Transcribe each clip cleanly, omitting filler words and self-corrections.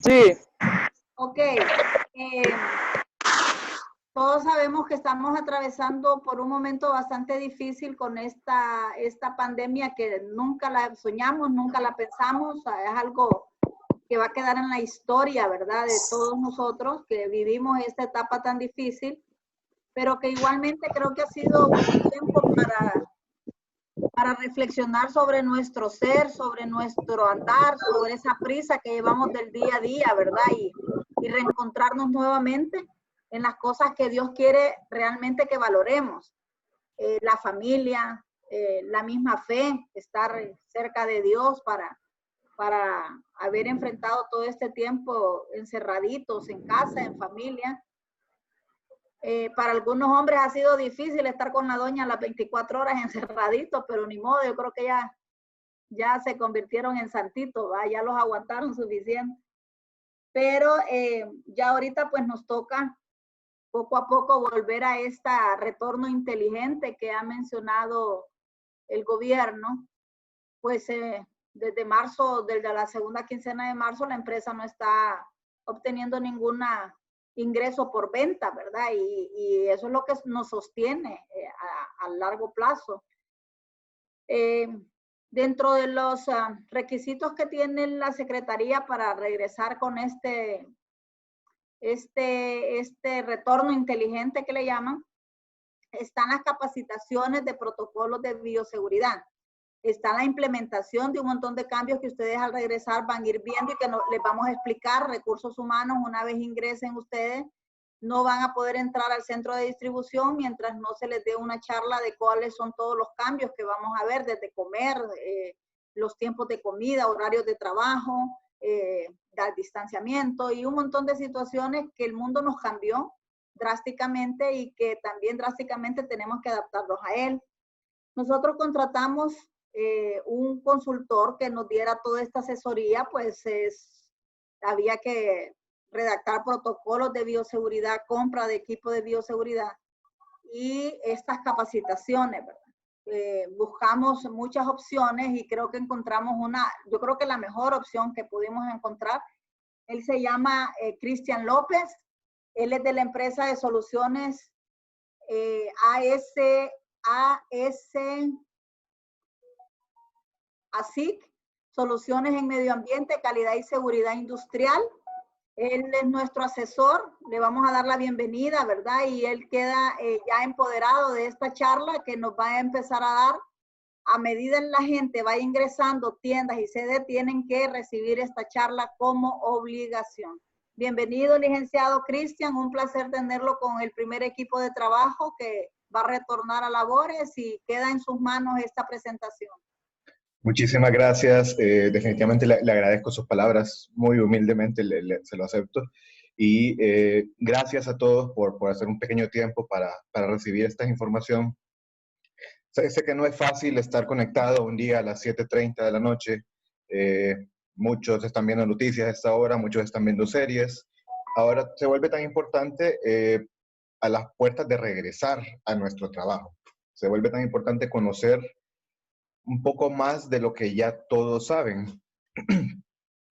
Sí, Ok. Todos sabemos que estamos atravesando por un momento bastante difícil con esta pandemia que nunca la soñamos, nunca la pensamos. Es algo que va a quedar en la historia, ¿verdad? De todos nosotros que vivimos esta etapa tan difícil, pero que igualmente creo que ha sido un tiempo para reflexionar sobre nuestro ser, sobre nuestro andar, sobre esa prisa que llevamos del día a día, ¿verdad? Y reencontrarnos nuevamente en las cosas que Dios quiere realmente que valoremos. La familia, la misma fe, estar cerca de Dios para haber enfrentado todo este tiempo encerraditos en casa, en familia. Para algunos hombres ha sido difícil estar con la doña las 24 horas encerraditos, pero ni modo, yo creo que ya se convirtieron en santitos, ¿va? Ya los aguantaron suficiente. Pero ya ahorita pues nos toca poco a poco volver a este retorno inteligente que ha mencionado el gobierno. Pues desde marzo, desde la segunda quincena de marzo, la empresa no está obteniendo ningún ingreso por venta, ¿verdad? Y eso es lo que nos sostiene a largo plazo. Eh, Dentro de los requisitos que tiene la Secretaría para regresar con este retorno inteligente que le llaman, están las capacitaciones de protocolos de bioseguridad. Está la implementación de un montón de cambios que ustedes al regresar van a ir viendo y que les vamos a explicar. Recursos humanos, una vez ingresen ustedes, no van a poder entrar al centro de distribución mientras no se les dé una charla de cuáles son todos los cambios que vamos a ver, desde comer, los tiempos de comida, horarios de trabajo, el distanciamiento y un montón de situaciones que el mundo nos cambió drásticamente y que también drásticamente tenemos que adaptarnos a él. Nosotros contratamos un consultor que nos diera toda esta asesoría, pues había que redactar protocolos de bioseguridad, compra de equipo de bioseguridad y estas capacitaciones, ¿verdad? Buscamos muchas opciones y creo que encontramos yo creo que la mejor opción que pudimos encontrar. Él se llama Cristian López, él es de la empresa de soluciones ASIC, Soluciones en Medio Ambiente, Calidad y Seguridad Industrial. Él es nuestro asesor, le vamos a dar la bienvenida, ¿verdad? Y él queda ya empoderado de esta charla que nos va a empezar a dar a medida en la gente va ingresando, tiendas y sedes tienen que recibir esta charla como obligación. Bienvenido, licenciado Cristian, un placer tenerlo con el primer equipo de trabajo que va a retornar a labores y queda en sus manos esta presentación. Muchísimas gracias. Definitivamente le agradezco sus palabras. Muy humildemente se lo acepto. Y gracias a todos por hacer un pequeño tiempo para recibir esta información. Sé que no es fácil estar conectado un día a las 7:30 de la noche. Muchos están viendo noticias a esta hora, muchos están viendo series. Ahora se vuelve tan importante a las puertas de regresar a nuestro trabajo. Se vuelve tan importante conocer un poco más de lo que ya todos saben.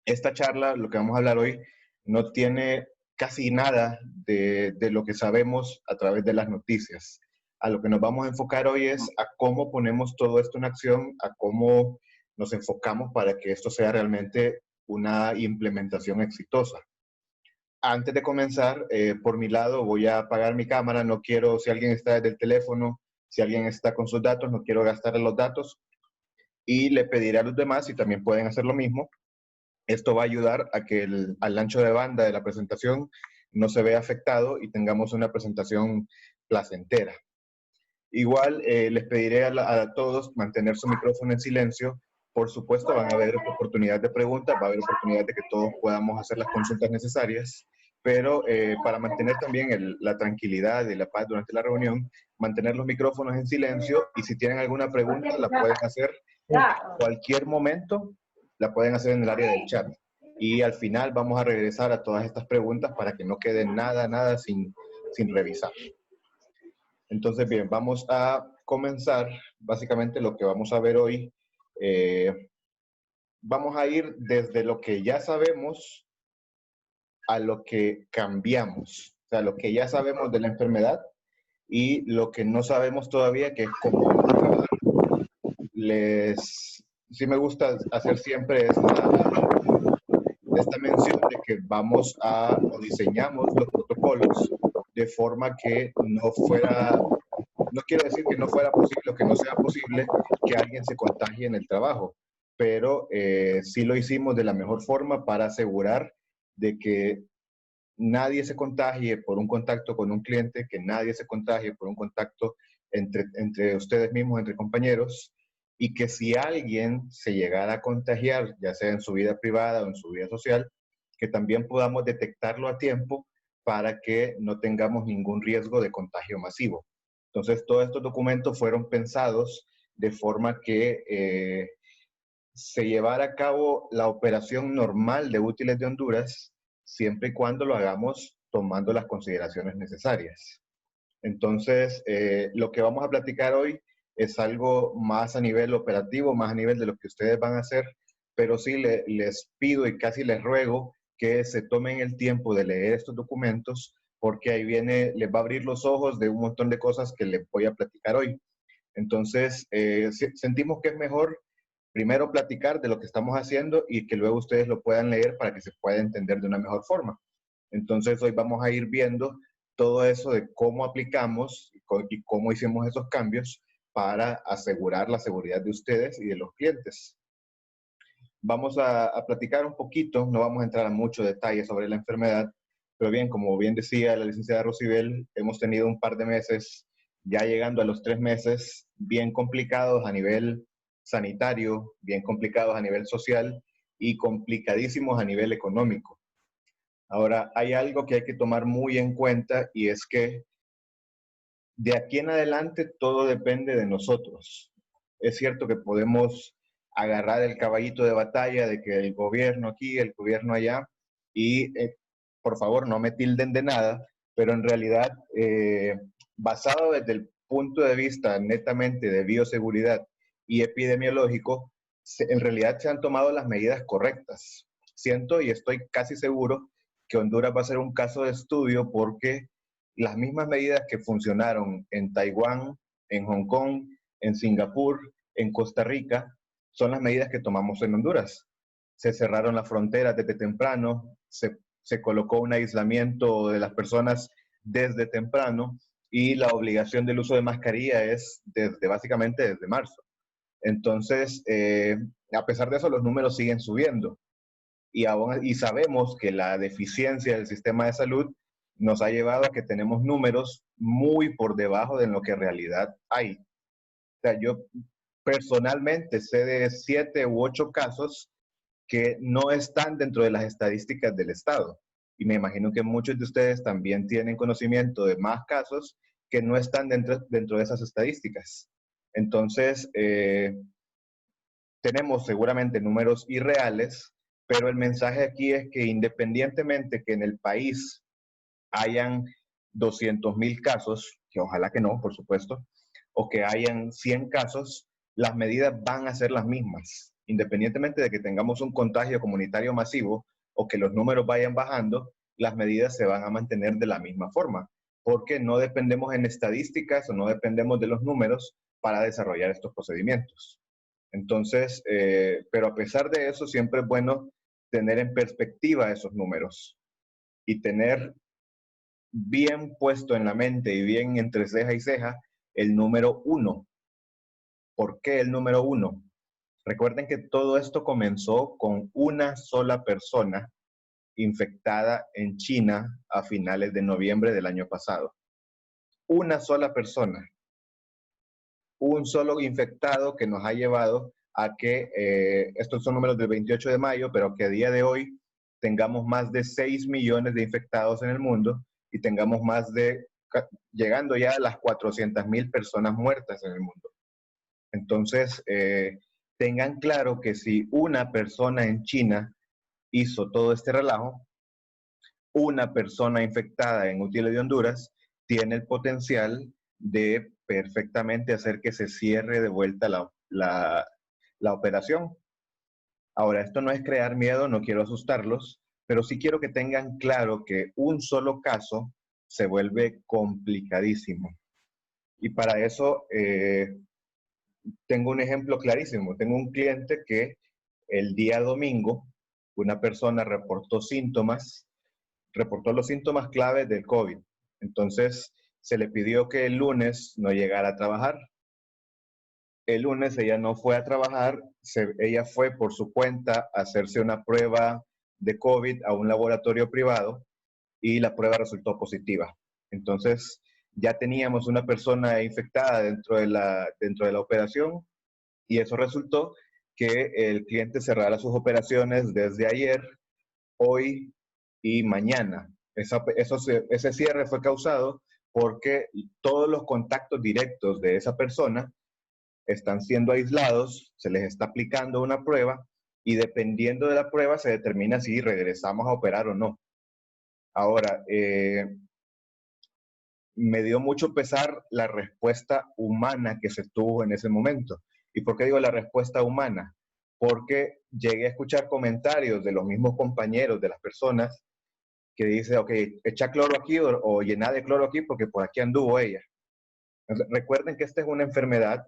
Esta charla, lo que vamos a hablar hoy, no tiene casi nada de lo que sabemos a través de las noticias. A lo que nos vamos a enfocar hoy es a cómo ponemos todo esto en acción, a cómo nos enfocamos para que esto sea realmente una implementación exitosa. Antes de comenzar, por mi lado, voy a apagar mi cámara. No quiero, si alguien está desde el teléfono, si alguien está con sus datos, no quiero gastar los datos. Y le pediré a los demás si también pueden hacer lo mismo. Esto va a ayudar a que al ancho de banda de la presentación no se vea afectado y tengamos una presentación placentera. Igual les pediré a todos mantener su micrófono en silencio. Por supuesto, van a haber oportunidad de preguntas, va a haber oportunidad de que todos podamos hacer las consultas necesarias, pero para mantener también la tranquilidad y la paz durante la reunión, mantener los micrófonos en silencio y si tienen alguna pregunta la pueden hacer en cualquier momento, la pueden hacer en el área del chat. Y al final vamos a regresar a todas estas preguntas para que no quede nada sin revisar. Entonces, bien, vamos a comenzar. Básicamente lo que vamos a ver hoy, vamos a ir desde lo que ya sabemos a lo que cambiamos, o sea, lo que ya sabemos de la enfermedad y lo que no sabemos todavía, que es cómo vamos a trabajar. Sí me gusta hacer siempre esta mención de que vamos a, o diseñamos los protocolos de forma que no fuera, no quiero decir que no fuera posible o que no sea posible que alguien se contagie en el trabajo, pero sí lo hicimos de la mejor forma para asegurar de que nadie se contagie por un contacto con un cliente, que nadie se contagie por un contacto entre ustedes mismos, entre compañeros, y que si alguien se llegara a contagiar, ya sea en su vida privada o en su vida social, que también podamos detectarlo a tiempo para que no tengamos ningún riesgo de contagio masivo. Entonces, todos estos documentos fueron pensados de forma que se llevara a cabo la operación normal de útiles de Honduras, siempre y cuando lo hagamos tomando las consideraciones necesarias. Entonces, lo que vamos a platicar hoy es algo más a nivel operativo, más a nivel de lo que ustedes van a hacer, pero sí les pido y casi les ruego que se tomen el tiempo de leer estos documentos, porque ahí viene, les va a abrir los ojos de un montón de cosas que les voy a platicar hoy. Entonces, sentimos que es mejor primero platicar de lo que estamos haciendo y que luego ustedes lo puedan leer para que se pueda entender de una mejor forma. Entonces, hoy vamos a ir viendo todo eso de cómo aplicamos y cómo hicimos esos cambios para asegurar la seguridad de ustedes y de los clientes. Vamos a platicar un poquito, no vamos a entrar a mucho detalle sobre la enfermedad, pero bien, como bien decía la licenciada Rosibel, hemos tenido un par de meses, ya llegando a los 3 meses, bien complicados a nivel sanitario, bien complicados a nivel social y complicadísimos a nivel económico. Ahora, hay algo que hay que tomar muy en cuenta y es que de aquí en adelante todo depende de nosotros. Es cierto que podemos agarrar el caballito de batalla de que el gobierno aquí, el gobierno allá, y por favor no me tilden de nada, pero en realidad, basado desde el punto de vista netamente de bioseguridad y epidemiológico, en realidad se han tomado las medidas correctas. Siento y estoy casi seguro que Honduras va a ser un caso de estudio porque las mismas medidas que funcionaron en Taiwán, en Hong Kong, en Singapur, en Costa Rica, son las medidas que tomamos en Honduras. Se cerraron las fronteras desde temprano, se colocó un aislamiento de las personas desde temprano y la obligación del uso de mascarilla es básicamente desde marzo. Entonces, a pesar de eso, los números siguen subiendo y sabemos que la deficiencia del sistema de salud nos ha llevado a que tenemos números muy por debajo de lo que en realidad hay. O sea, yo personalmente sé de 7 u 8 casos que no están dentro de las estadísticas del Estado. Y me imagino que muchos de ustedes también tienen conocimiento de más casos que no están dentro de esas estadísticas. Entonces, tenemos seguramente números irreales, pero el mensaje aquí es que independientemente que en el país hayan 200,000 casos, que ojalá que no, por supuesto, o que hayan 100 casos, las medidas van a ser las mismas. Independientemente de que tengamos un contagio comunitario masivo o que los números vayan bajando, las medidas se van a mantener de la misma forma, porque no dependemos en estadísticas o no dependemos de los números para desarrollar estos procedimientos. Entonces, pero a pesar de eso, siempre es bueno tener en perspectiva esos números y tener bien puesto en la mente y bien entre ceja y ceja el número 1. ¿Por qué el número 1? Recuerden que todo esto comenzó con una sola persona infectada en China a finales de noviembre del año pasado. Una sola persona. Un solo infectado que nos ha llevado a que, estos son números del 28 de mayo, pero que a día de hoy tengamos más de 6 millones de infectados en el mundo y tengamos llegando ya a las 400,000 personas muertas en el mundo. Entonces, tengan claro que si una persona en China hizo todo este relajo, una persona infectada en Útiles de Honduras tiene el potencial de perfectamente hacer que se cierre de vuelta la operación. Ahora, esto no es crear miedo, no quiero asustarlos, pero sí quiero que tengan claro que un solo caso se vuelve complicadísimo. Y para eso tengo un ejemplo clarísimo. Tengo un cliente que el día domingo una persona reportó los síntomas claves del COVID. Entonces se le pidió que el lunes no llegara a trabajar. El lunes ella no fue a trabajar, ella fue por su cuenta a hacerse una prueba de COVID a un laboratorio privado y la prueba resultó positiva. Entonces ya teníamos una persona infectada dentro de la operación y eso resultó que el cliente cerrara sus operaciones desde ayer, hoy y mañana. Ese cierre fue causado porque todos los contactos directos de esa persona están siendo aislados, se les está aplicando una prueba y dependiendo de la prueba se determina si regresamos a operar o no. Ahora, me dio mucho pesar la respuesta humana que se tuvo en ese momento. ¿Y por qué digo la respuesta humana? Porque llegué a escuchar comentarios de los mismos compañeros de las personas que dice, ok, echa cloro aquí o llena de cloro aquí porque por aquí anduvo ella. Entonces, recuerden que esta es una enfermedad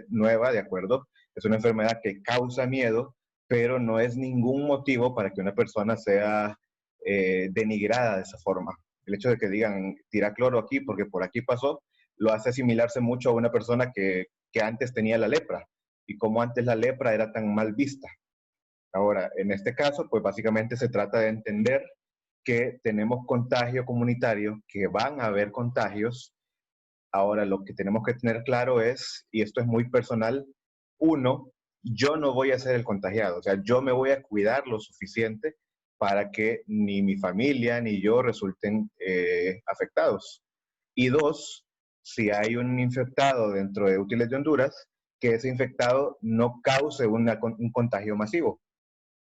nueva, ¿de acuerdo? Es una enfermedad que causa miedo, pero no es ningún motivo para que una persona sea denigrada de esa forma. El hecho de que digan, tira cloro aquí porque por aquí pasó, lo hace asimilarse mucho a una persona que antes tenía la lepra y como antes la lepra era tan mal vista. Ahora, en este caso, pues básicamente se trata de entender que tenemos contagio comunitario, que van a haber contagios. Ahora, lo que tenemos que tener claro es, y esto es muy personal, uno, yo no voy a ser el contagiado, o sea, yo me voy a cuidar lo suficiente para que ni mi familia ni yo resulten afectados. Y dos, si hay un infectado dentro de Útiles de Honduras, que ese infectado no cause un contagio masivo.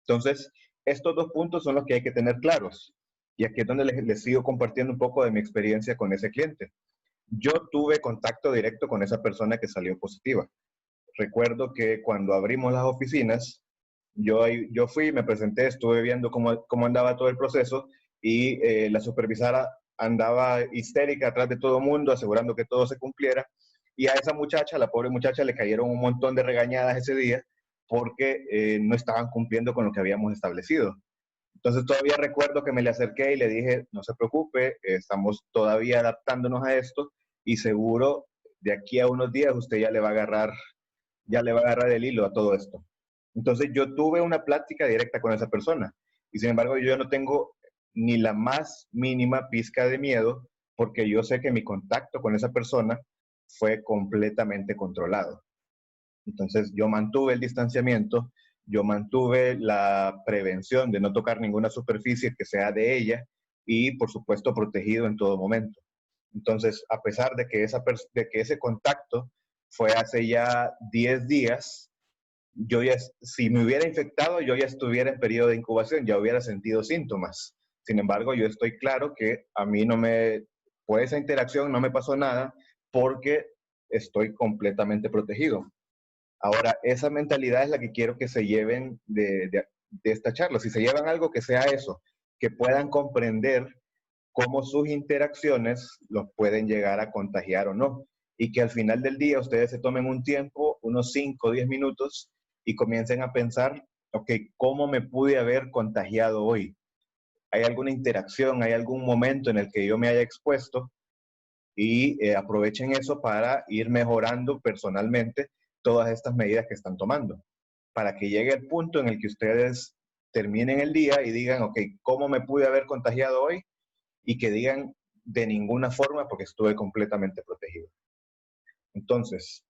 Entonces, estos dos puntos son los que hay que tener claros. Y aquí es donde les sigo compartiendo un poco de mi experiencia con ese cliente. Yo tuve contacto directo con esa persona que salió positiva. Recuerdo que cuando abrimos las oficinas, yo fui, me presenté, estuve viendo cómo andaba todo el proceso y la supervisora andaba histérica atrás de todo el mundo, asegurando que todo se cumpliera. Y a esa muchacha, la pobre muchacha, le cayeron un montón de regañadas ese día porque no estaban cumpliendo con lo que habíamos establecido. Entonces todavía recuerdo que me le acerqué y le dije, no se preocupe, estamos todavía adaptándonos a esto y seguro de aquí a unos días usted ya le va a agarrar el hilo a todo esto. Entonces yo tuve una plática directa con esa persona y sin embargo yo no tengo ni la más mínima pizca de miedo porque yo sé que mi contacto con esa persona fue completamente controlado. Entonces yo mantuve el distanciamiento, yo mantuve la prevención de no tocar ninguna superficie que sea de ella y por supuesto protegido en todo momento. Entonces, a pesar de que, ese contacto fue hace ya 10 días, si me hubiera infectado, yo ya estuviera en periodo de incubación, ya hubiera sentido síntomas. Sin embargo, yo estoy claro que a mí por esa interacción no me pasó nada porque estoy completamente protegido. Ahora, esa mentalidad es la que quiero que se lleven de esta charla. Si se llevan algo, que sea eso, que puedan comprender cómo sus interacciones los pueden llegar a contagiar o no. Y que al final del día ustedes se tomen un tiempo, unos 5 o 10 minutos, y comiencen a pensar, ok, ¿cómo me pude haber contagiado hoy? ¿Hay alguna interacción, hay algún momento en el que yo me haya expuesto? Y aprovechen eso para ir mejorando personalmente todas estas medidas que están tomando, para que llegue el punto en el que ustedes terminen el día y digan, ok, ¿cómo me pude haber contagiado hoy? Y que digan de ninguna forma porque estuve completamente protegido. Entonces,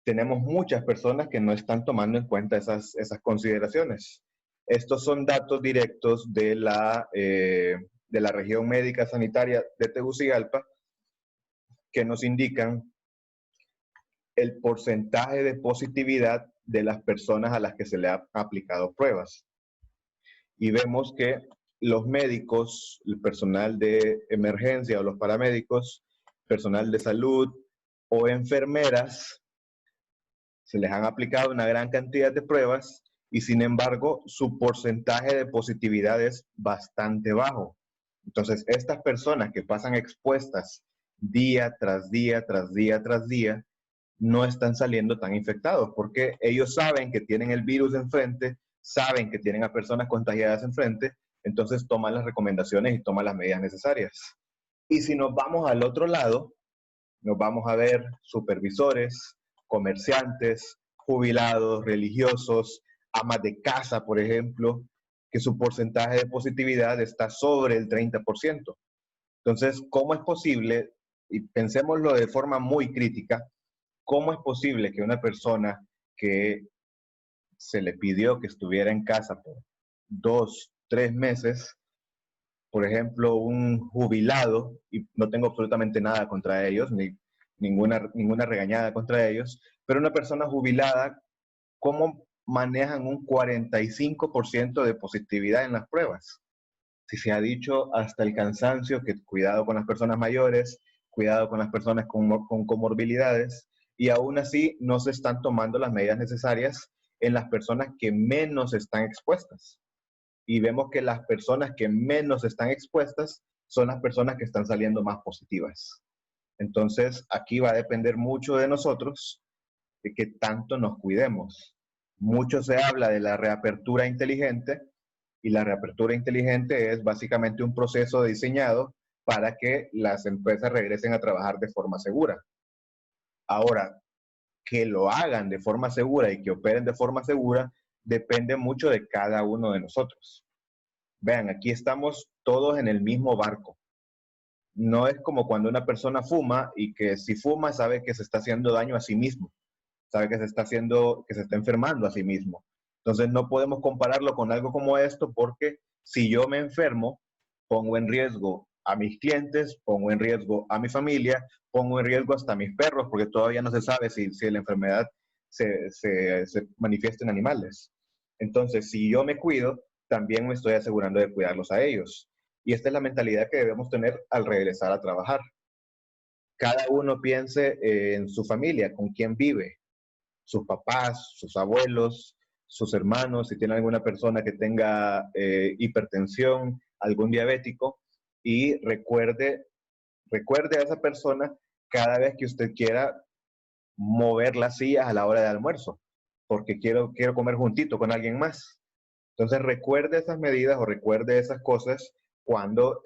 tenemos muchas personas que no están tomando en cuenta esas consideraciones. Estos son datos directos de la región médica sanitaria de Tegucigalpa que nos indican el porcentaje de positividad de las personas a las que se le ha aplicado pruebas. Y vemos que los médicos, el personal de emergencia o los paramédicos, personal de salud o enfermeras, se les han aplicado una gran cantidad de pruebas y sin embargo su porcentaje de positividad es bastante bajo. Entonces, estas personas que pasan expuestas día tras día, tras día, tras día, no están saliendo tan infectados porque ellos saben que tienen el virus enfrente, saben que tienen a personas contagiadas enfrente, entonces toman las recomendaciones y toman las medidas necesarias. Y si nos vamos al otro lado, nos vamos a ver supervisores, comerciantes, jubilados, religiosos, amas de casa, por ejemplo, que su porcentaje de positividad está sobre el 30%. Entonces, ¿cómo es posible? Y pensémoslo de forma muy crítica, ¿cómo es posible que una persona que se le pidió que estuviera en casa por 2, 3 meses, por ejemplo, un jubilado, y no tengo absolutamente nada contra ellos, ni ninguna regañada contra ellos, pero una persona jubilada, ¿cómo manejan un 45% de positividad en las pruebas? Si se ha dicho hasta el cansancio que cuidado con las personas mayores, cuidado con las personas con comorbilidades, y aún así no se están tomando las medidas necesarias en las personas que menos están expuestas. Y vemos que las personas que menos están expuestas son las personas que están saliendo más positivas. Entonces, aquí va a depender mucho de nosotros, de que tanto nos cuidemos. Mucho se habla de la reapertura inteligente, y la reapertura inteligente es básicamente un proceso diseñado para que las empresas regresen a trabajar de forma segura. Ahora, que lo hagan de forma segura y que operen de forma segura depende mucho de cada uno de nosotros. Vean, aquí estamos todos en el mismo barco. No es como cuando una persona fuma y que si fuma sabe que se está haciendo daño a sí mismo, sabe que que se está enfermando a sí mismo. Entonces no podemos compararlo con algo como esto porque si yo me enfermo, pongo en riesgo a mis clientes, pongo en riesgo a mi familia, pongo en riesgo hasta a mis perros porque todavía no se sabe si la enfermedad se manifiesta en animales. Entonces, si yo me cuido, también me estoy asegurando de cuidarlos a ellos. Y esta es la mentalidad que debemos tener al regresar a trabajar. Cada uno piense en su familia, con quién vive, sus papás, sus abuelos, sus hermanos, si tiene alguna persona que tenga hipertensión, algún diabético, y recuerde a esa persona cada vez que usted quiera mover las sillas a la hora de almuerzo, porque quiero comer juntito con alguien más. Entonces recuerde esas medidas o recuerde esas cosas cuando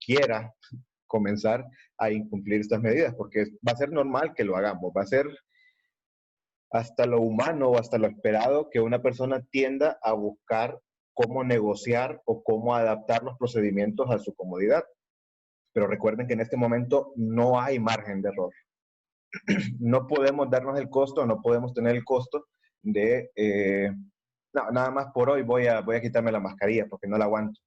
quiera comenzar a incumplir estas medidas, porque va a ser normal que lo hagamos, va a ser hasta lo humano o hasta lo esperado que una persona tienda a buscar cómo negociar o cómo adaptar los procedimientos a su comodidad. Pero recuerden que en este momento no hay margen de error. No podemos darnos el costo, no podemos tener el costo de, no, nada más por hoy voy a quitarme la mascarilla porque no la aguanto.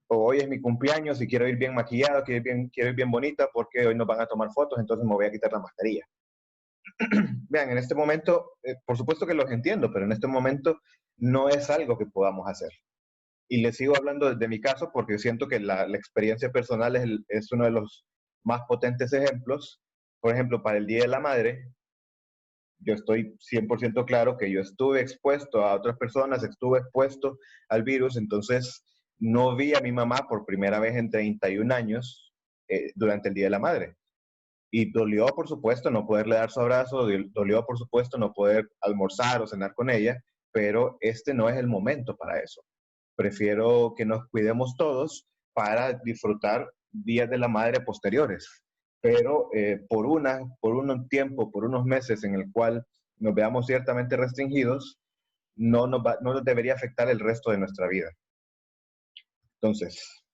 O hoy es mi cumpleaños y quiero ir bien maquillado, quiero ir bien bonita porque hoy nos van a tomar fotos, entonces me voy a quitar la mascarilla. Vean, en este momento, por supuesto que los entiendo, pero en este momento no es algo que podamos hacer. Y les sigo hablando de mi caso porque siento que la experiencia personal es uno de los más potentes ejemplos. Por ejemplo, para el Día de la Madre, yo estoy 100% claro que yo estuve expuesto a otras personas, estuve expuesto al virus, entonces no vi a mi mamá por primera vez en 31 años durante el Día de la Madre. Y dolió, por supuesto, no poderle dar su abrazo, dolió, por supuesto, no poder almorzar o cenar con ella, pero este no es el momento para eso. Prefiero que nos cuidemos todos para disfrutar días de la madre posteriores. Pero por un tiempo, por unos meses en el cual nos veamos ciertamente restringidos, no nos debería afectar el resto de nuestra vida. Entonces,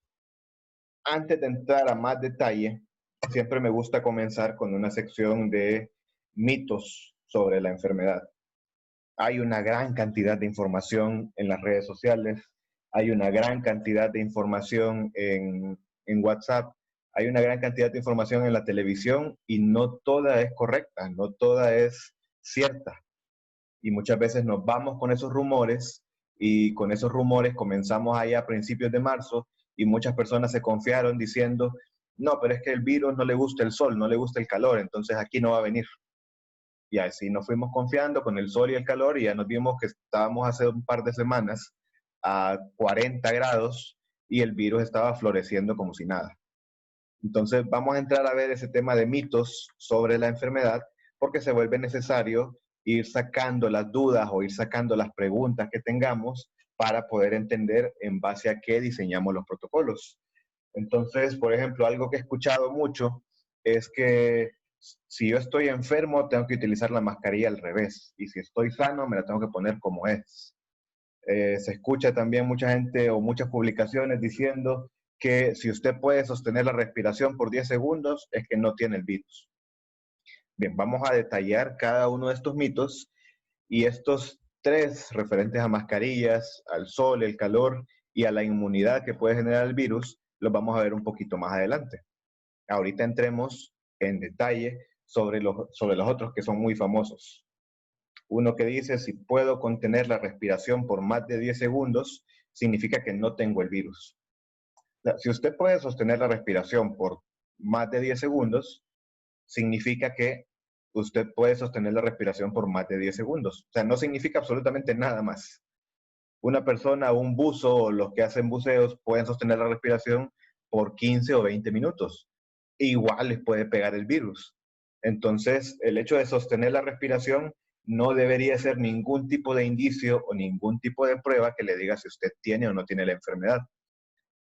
antes de entrar a más detalle, siempre me gusta comenzar con una sección de mitos sobre la enfermedad. Hay una gran cantidad de información en las redes sociales, hay una gran cantidad de información en WhatsApp, hay una gran cantidad de información en la televisión y no toda es correcta, no toda es cierta. Y muchas veces nos vamos con esos rumores y con esos rumores comenzamos ahí a principios de marzo y muchas personas se confiaron diciendo, no, pero es que el virus no le gusta el sol, no le gusta el calor, entonces aquí no va a venir. Y así nos fuimos confiando con el sol y el calor y ya nos vimos que estábamos hace un par de semanas a 40 grados y el virus estaba floreciendo como si nada. Entonces vamos a entrar a ver ese tema de mitos sobre la enfermedad porque se vuelve necesario ir sacando las dudas o ir sacando las preguntas que tengamos para poder entender en base a qué diseñamos los protocolos. Entonces, por ejemplo, algo que he escuchado mucho es que si yo estoy enfermo, tengo que utilizar la mascarilla al revés. Y si estoy sano, me la tengo que poner como es. Se escucha también mucha gente o muchas publicaciones diciendo que si usted puede sostener la respiración por 10 segundos, es que no tiene el virus. Bien, vamos a detallar cada uno de estos mitos y estos tres referentes a mascarillas, al sol, el calor y a la inmunidad que puede generar el virus, los vamos a ver un poquito más adelante. Ahorita entremos en detalle sobre los otros que son muy famosos. Uno que dice, si puedo contener la respiración por más de 10 segundos, significa que no tengo el virus. Si usted puede sostener la respiración por más de 10 segundos, significa que usted puede sostener la respiración por más de 10 segundos. O sea, no significa absolutamente nada más. Una persona, un buzo o los que hacen buceos pueden sostener la respiración por 15 o 20 minutos. Igual les puede pegar el virus. Entonces, el hecho de sostener la respiración no debería ser ningún tipo de indicio o ningún tipo de prueba que le diga si usted tiene o no tiene la enfermedad.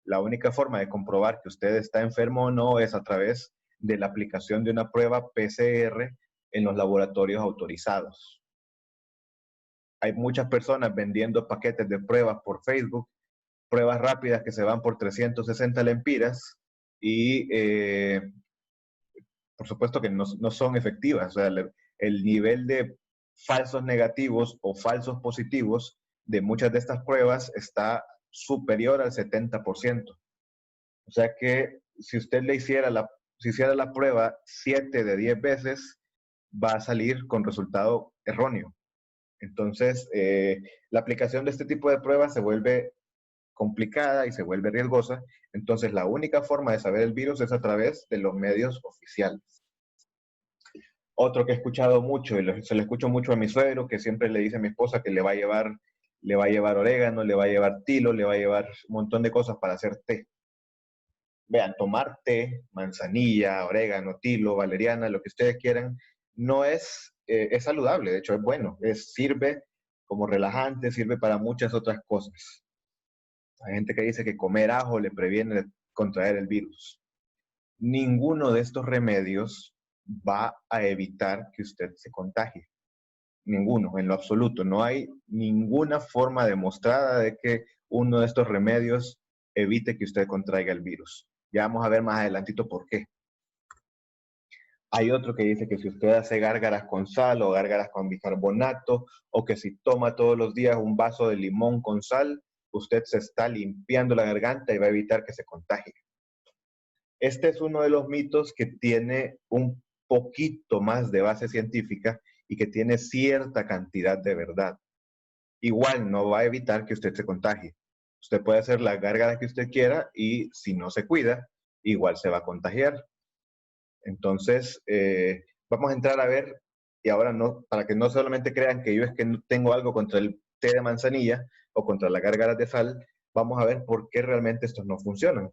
La única forma de comprobar que usted está enfermo o no es a través de la aplicación de una prueba PCR en los laboratorios autorizados. Hay muchas personas vendiendo paquetes de pruebas por Facebook, pruebas rápidas que se van por 360 lempiras y por supuesto que no son efectivas. O sea, el nivel de falsos negativos o falsos positivos de muchas de estas pruebas está superior al 70%. O sea que si usted le hiciera la prueba 7 de 10 veces, va a salir con resultado erróneo. Entonces, la aplicación de este tipo de pruebas se vuelve complicada y se vuelve riesgosa. Entonces, la única forma de saber el virus es a través de los medios oficiales. Otro que he escuchado mucho, y se lo escucho mucho a mi suegro, que siempre le dice a mi esposa que le va a llevar orégano, le va a llevar tilo, le va a llevar un montón de cosas para hacer té. Vean, tomar té, manzanilla, orégano, tilo, valeriana, lo que ustedes quieran, no es saludable, de hecho es bueno, sirve como relajante, sirve para muchas otras cosas. Hay gente que dice que comer ajo le previene contraer el virus. Ninguno de estos remedios va a evitar que usted se contagie. Ninguno, en lo absoluto. No hay ninguna forma demostrada de que uno de estos remedios evite que usted contraiga el virus. Ya vamos a ver más adelantito por qué. Hay otro que dice que si usted hace gárgaras con sal o gárgaras con bicarbonato, o que si toma todos los días un vaso de limón con sal, usted se está limpiando la garganta y va a evitar que se contagie. Este es uno de los mitos que tiene un poquito más de base científica y que tiene cierta cantidad de verdad. Igual no va a evitar que usted se contagie. Usted puede hacer la gárgara que usted quiera y si no se cuida, igual se va a contagiar. Entonces, vamos a entrar a ver, y ahora no, para que no solamente crean que yo es que no tengo algo contra el té de manzanilla o contra las gárgaras de sal, vamos a ver por qué realmente estos no funcionan.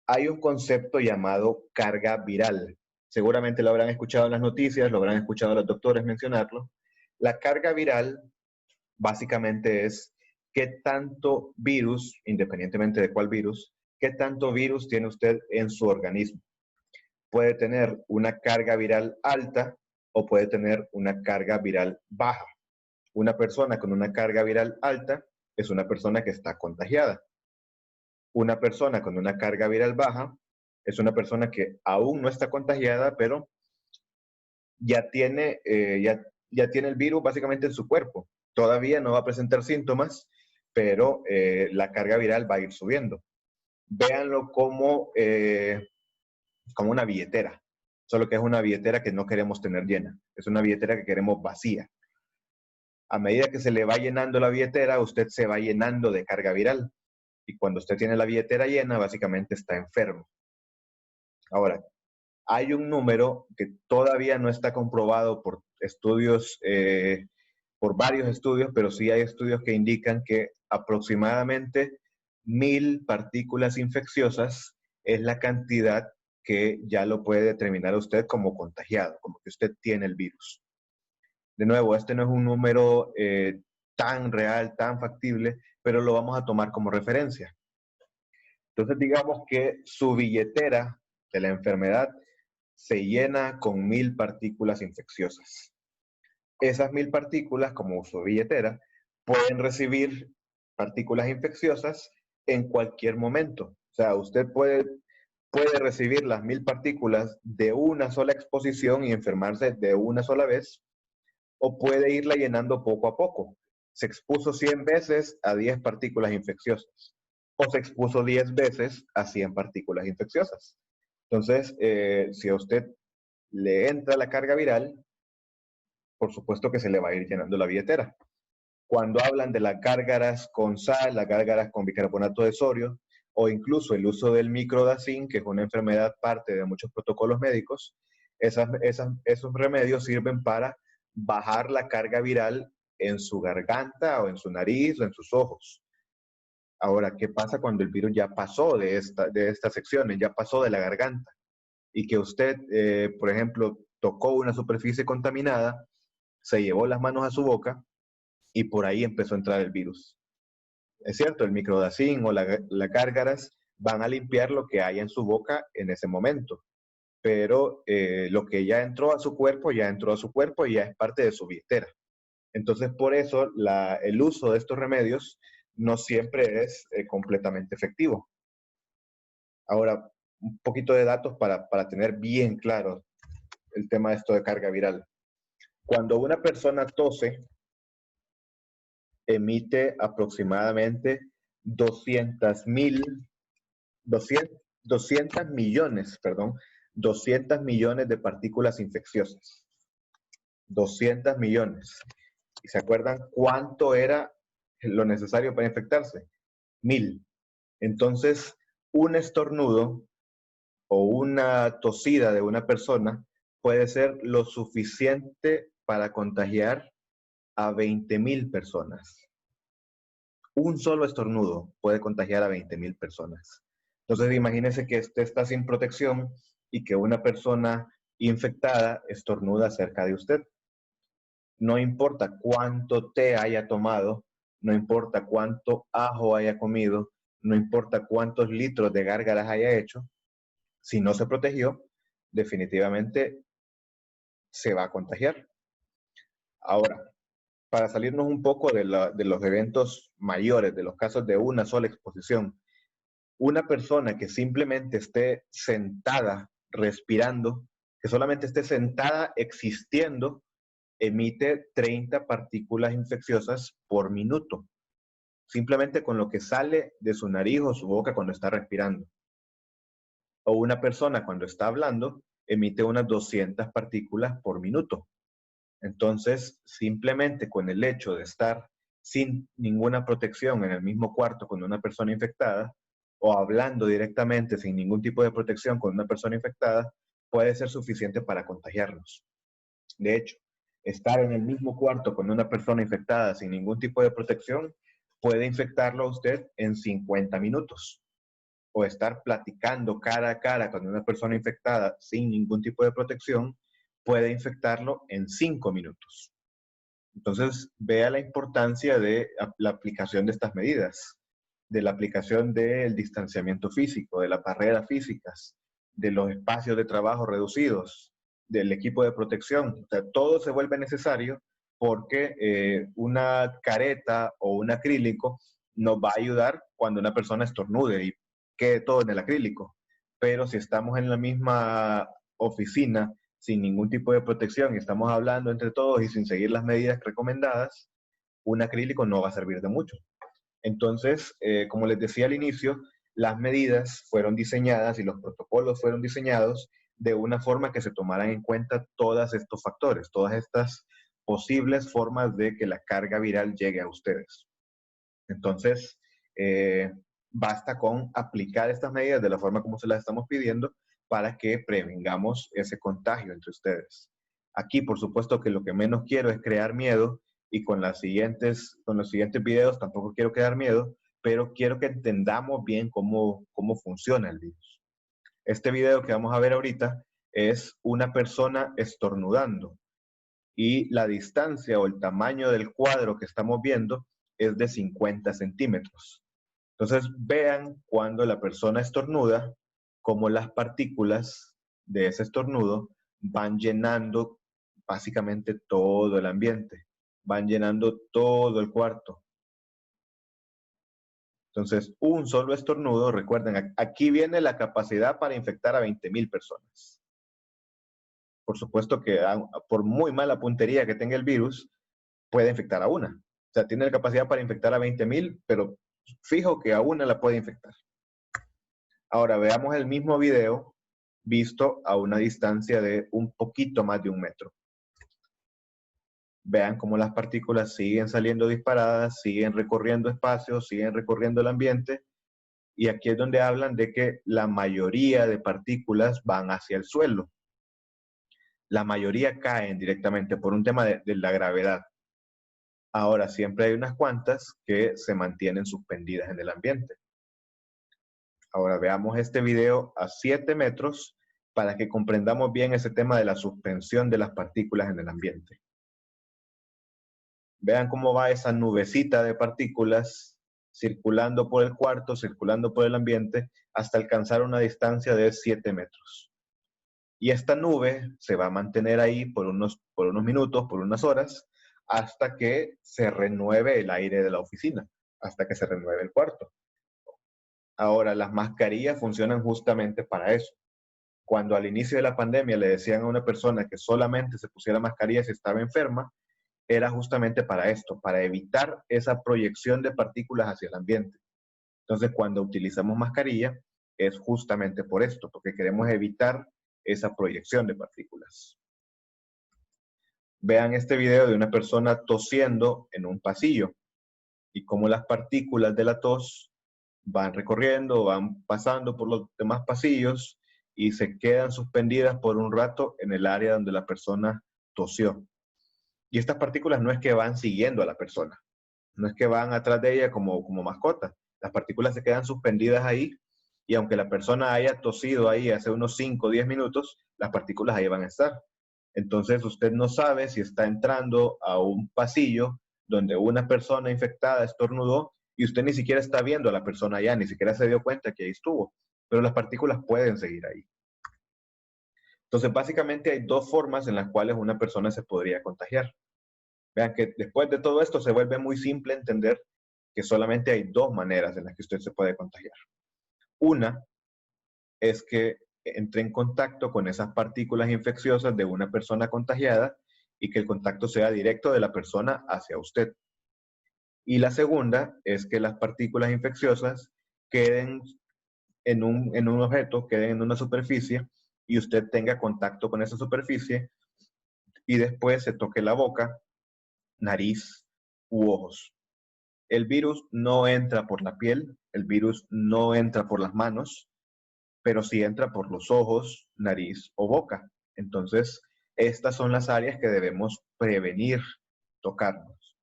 Hay un concepto llamado carga viral. Seguramente lo habrán escuchado en las noticias, lo habrán escuchado a los doctores mencionarlo. La carga viral básicamente es qué tanto virus, independientemente de cuál virus, qué tanto virus tiene usted en su organismo. Puede tener una carga viral alta o puede tener una carga viral baja. Una persona con una carga viral alta es una persona que está contagiada. Una persona con una carga viral baja es una persona que aún no está contagiada, pero ya tiene el virus básicamente en su cuerpo. Todavía no va a presentar síntomas, pero la carga viral va a ir subiendo. Véanlo como una billetera, solo que es una billetera que no queremos tener llena. Es una billetera que queremos vacía. A medida que se le va llenando la billetera, usted se va llenando de carga viral. Y cuando usted tiene la billetera llena, básicamente está enfermo. Ahora, Hay un número que todavía no está comprobado por estudios, por varios estudios, pero sí hay estudios que indican que aproximadamente 1000 partículas infecciosas es la cantidad que ya lo puede determinar usted como contagiado, como que usted tiene el virus. De nuevo, este no es un número tan real, tan factible, pero lo vamos a tomar como referencia. Entonces, digamos que su billetera de la enfermedad se llena con 1000 partículas infecciosas. Esas 1000 partículas, como su billetera, pueden recibir partículas infecciosas en cualquier momento. O sea, usted puede recibir las 1000 partículas de una sola exposición y enfermarse de una sola vez, o puede irla llenando poco a poco. Se expuso 100 veces a 10 partículas infecciosas, o se expuso 10 veces a 100 partículas infecciosas. Entonces, si a usted le entra la carga viral, por supuesto que se le va a ir llenando la billetera. Cuando hablan de las gárgaras con sal, las gárgaras con bicarbonato de sodio, o incluso el uso del microdacin, que es una enfermedad parte de muchos protocolos médicos, esos remedios sirven para bajar la carga viral en su garganta o en su nariz o en sus ojos. Ahora, ¿qué pasa cuando el virus ya pasó de estas secciones, ya pasó de la garganta? Y que usted, por ejemplo, tocó una superficie contaminada, se llevó las manos a su boca y por ahí empezó a entrar el virus. Es cierto, el microdacin o las gárgaras van a limpiar lo que hay en su boca en ese momento, pero lo que ya entró a su cuerpo, ya entró a su cuerpo y ya es parte de su billetera. Entonces, por eso el uso de estos remedios no siempre es completamente efectivo. Ahora, un poquito de datos para tener bien claro el tema de esto de carga viral. Cuando una persona tose, emite aproximadamente 200 millones de partículas infecciosas. 200 millones. ¿Y se acuerdan cuánto era lo necesario para infectarse? 1000. Entonces, un estornudo o una tosida de una persona puede ser lo suficiente para contagiar a 20,000 personas. Un solo estornudo puede contagiar a 20,000 personas. Entonces, imagínense que usted está sin protección y que una persona infectada estornuda cerca de usted. No importa cuánto té haya tomado, no importa cuánto ajo haya comido, no importa cuántos litros de gárgaras haya hecho, si no se protegió, definitivamente se va a contagiar. Ahora, para salirnos un poco de los eventos mayores, de los casos de una sola exposición, una persona que simplemente esté sentada respirando, que solamente esté sentada existiendo, emite 30 partículas infecciosas por minuto, simplemente con lo que sale de su nariz o su boca cuando está respirando. O una persona cuando está hablando emite unas 200 partículas por minuto. Entonces, simplemente con el hecho de estar sin ninguna protección en el mismo cuarto con una persona infectada o hablando directamente sin ningún tipo de protección con una persona infectada, puede ser suficiente para contagiarnos. De hecho, estar en el mismo cuarto con una persona infectada sin ningún tipo de protección puede infectarlo a usted en 50 minutos. O estar platicando cara a cara con una persona infectada sin ningún tipo de protección puede infectarlo en 5 minutos. Entonces, vea la importancia de la aplicación de estas medidas, de la aplicación del distanciamiento físico, de las barreras físicas, de los espacios de trabajo reducidos, del equipo de protección. O sea, todo se vuelve necesario porque una careta o un acrílico nos va a ayudar cuando una persona estornude y quede todo en el acrílico. Pero si estamos en la misma oficina sin ningún tipo de protección y estamos hablando entre todos y sin seguir las medidas recomendadas, un acrílico no va a servir de mucho. Entonces, como les decía al inicio, las medidas fueron diseñadas y los protocolos fueron diseñados de una forma que se tomaran en cuenta todos estos factores, todas estas posibles formas de que la carga viral llegue a ustedes. Entonces, basta con aplicar estas medidas de la forma como se las estamos pidiendo para que prevengamos ese contagio entre ustedes. Aquí, por supuesto, que lo que menos quiero es crear miedo, y con los siguientes videos tampoco quiero crear miedo, pero quiero que entendamos bien cómo funciona el virus. Este video que vamos a ver ahorita es una persona estornudando, y la distancia o el tamaño del cuadro que estamos viendo es de 50 centímetros. Entonces vean cuando la persona estornuda, cómo las partículas de ese estornudo van llenando básicamente todo el ambiente, van llenando todo el cuarto. Entonces, un solo estornudo, recuerden, aquí viene la capacidad para infectar a 20,000 personas. Por supuesto que por muy mala puntería que tenga el virus, puede infectar a una. O sea, tiene la capacidad para infectar a 20,000, pero fijo que a una la puede infectar. Ahora veamos el mismo video visto a una distancia de un poquito más de 1 metro. Vean cómo las partículas siguen saliendo disparadas, siguen recorriendo espacios, siguen recorriendo el ambiente. Y aquí es donde hablan de que la mayoría de partículas van hacia el suelo. La mayoría caen directamente por un tema de la gravedad. Ahora, siempre hay unas cuantas que se mantienen suspendidas en el ambiente. Ahora veamos este video a 7 metros para que comprendamos bien ese tema de la suspensión de las partículas en el ambiente. Vean cómo va esa nubecita de partículas circulando por el cuarto, circulando por el ambiente, hasta alcanzar una distancia de 7 metros. Y esta nube se va a mantener ahí por unos minutos, por unas horas, hasta que se renueve el aire de la oficina, hasta que se renueve el cuarto. Ahora, las mascarillas funcionan justamente para eso. Cuando al inicio de la pandemia le decían a una persona que solamente se pusiera mascarilla si estaba enferma, era justamente para esto, para evitar esa proyección de partículas hacia el ambiente. Entonces, cuando utilizamos mascarilla, es justamente por esto, porque queremos evitar esa proyección de partículas. Vean este video de una persona tosiendo en un pasillo y cómo las partículas de la tos van recorriendo, van pasando por los demás pasillos y se quedan suspendidas por un rato en el área donde la persona tosió. Y estas partículas no es que van siguiendo a la persona, no es que van atrás de ella como mascota. Las partículas se quedan suspendidas ahí, y aunque la persona haya tosido ahí hace unos 5 o 10 minutos, las partículas ahí van a estar. Entonces usted no sabe si está entrando a un pasillo donde una persona infectada estornudó y usted ni siquiera está viendo a la persona allá, ni siquiera se dio cuenta que ahí estuvo, pero las partículas pueden seguir ahí. Entonces básicamente hay dos formas en las cuales una persona se podría contagiar. Vean que después de todo esto se vuelve muy simple entender que solamente hay dos maneras en las que usted se puede contagiar. Una es que entre en contacto con esas partículas infecciosas de una persona contagiada y que el contacto sea directo de la persona hacia usted. Y la segunda es que las partículas infecciosas queden en un objeto, queden en una superficie y usted tenga contacto con esa superficie y después se toque la boca, nariz u ojos. El virus no entra por la piel, el virus no entra por las manos, pero sí entra por los ojos, nariz o boca. Entonces, estas son las áreas que debemos prevenir tocarnos.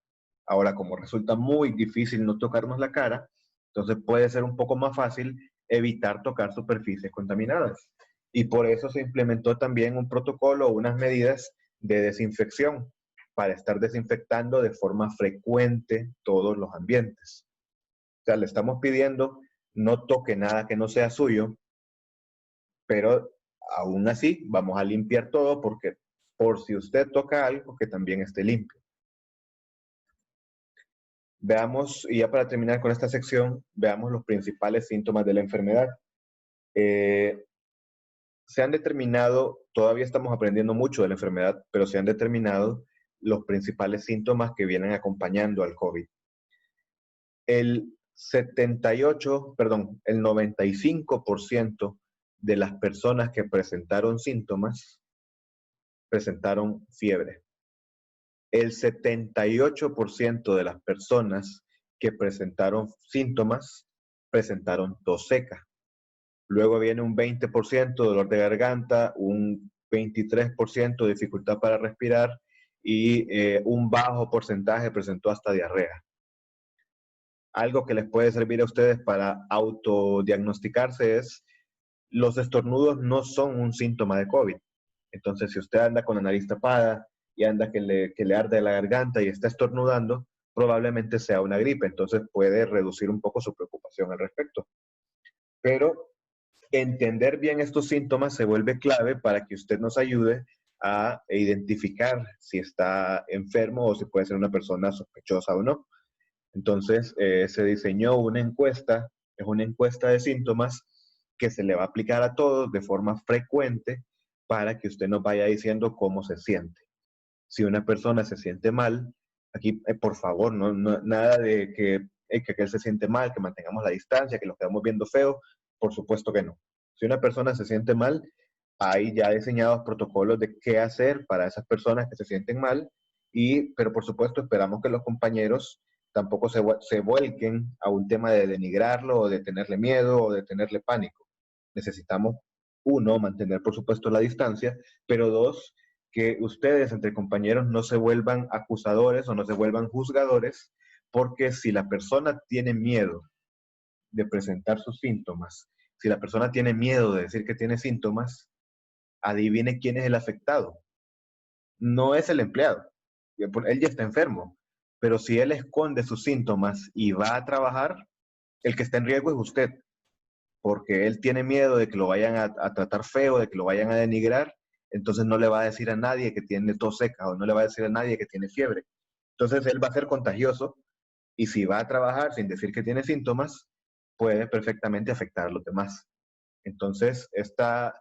Ahora, como resulta muy difícil no tocarnos la cara, entonces puede ser un poco más fácil evitar tocar superficies contaminadas. Y por eso se implementó también un protocolo o unas medidas de desinfección para estar desinfectando de forma frecuente todos los ambientes. O sea, le estamos pidiendo no toque nada que no sea suyo, pero aún así vamos a limpiar todo porque por si usted toca algo que también esté limpio. Veamos, y ya para terminar con esta sección, veamos los principales síntomas de la enfermedad. Se han determinado, todavía estamos aprendiendo mucho de la enfermedad, pero se han determinado los principales síntomas que vienen acompañando al COVID. El 95% de las personas que presentaron síntomas presentaron fiebre. El 78% de las personas que presentaron síntomas presentaron tos seca. Luego viene un 20% dolor de garganta, un 23% dificultad para respirar y un bajo porcentaje presentó hasta diarrea. Algo que les puede servir a ustedes para autodiagnosticarse es: los estornudos no son un síntoma de COVID. Entonces, si usted anda con la nariz tapada y anda que le arde la garganta y está estornudando, probablemente sea una gripe. Entonces, puede reducir un poco su preocupación al respecto. Pero entender bien estos síntomas se vuelve clave para que usted nos ayude a identificar si está enfermo o si puede ser una persona sospechosa o no. Entonces, se diseñó una encuesta, es una encuesta de síntomas que se le va a aplicar a todos de forma frecuente para que usted nos vaya diciendo cómo se siente. Si una persona se siente mal, aquí, por favor, nada de que él se siente mal, que mantengamos la distancia, que lo quedamos viendo feo, por supuesto que no. Si una persona se siente mal, hay ya diseñados protocolos de qué hacer para esas personas que se sienten mal, pero por supuesto esperamos que los compañeros tampoco se vuelquen a un tema de denigrarlo o de tenerle miedo o de tenerle pánico. Necesitamos, uno, mantener por supuesto la distancia, pero dos, que ustedes entre compañeros no se vuelvan acusadores o no se vuelvan juzgadores, porque si la persona tiene miedo de presentar sus síntomas, si la persona tiene miedo de decir que tiene síntomas, adivine quién es el afectado. No es el empleado. Él ya está enfermo. Pero si él esconde sus síntomas y va a trabajar, el que está en riesgo es usted. Porque él tiene miedo de que lo vayan a tratar feo, de que lo vayan a denigrar. Entonces no le va a decir a nadie que tiene tos seca o no le va a decir a nadie que tiene fiebre. Entonces él va a ser contagioso y si va a trabajar sin decir que tiene síntomas, puede perfectamente afectar a los demás. Entonces, esta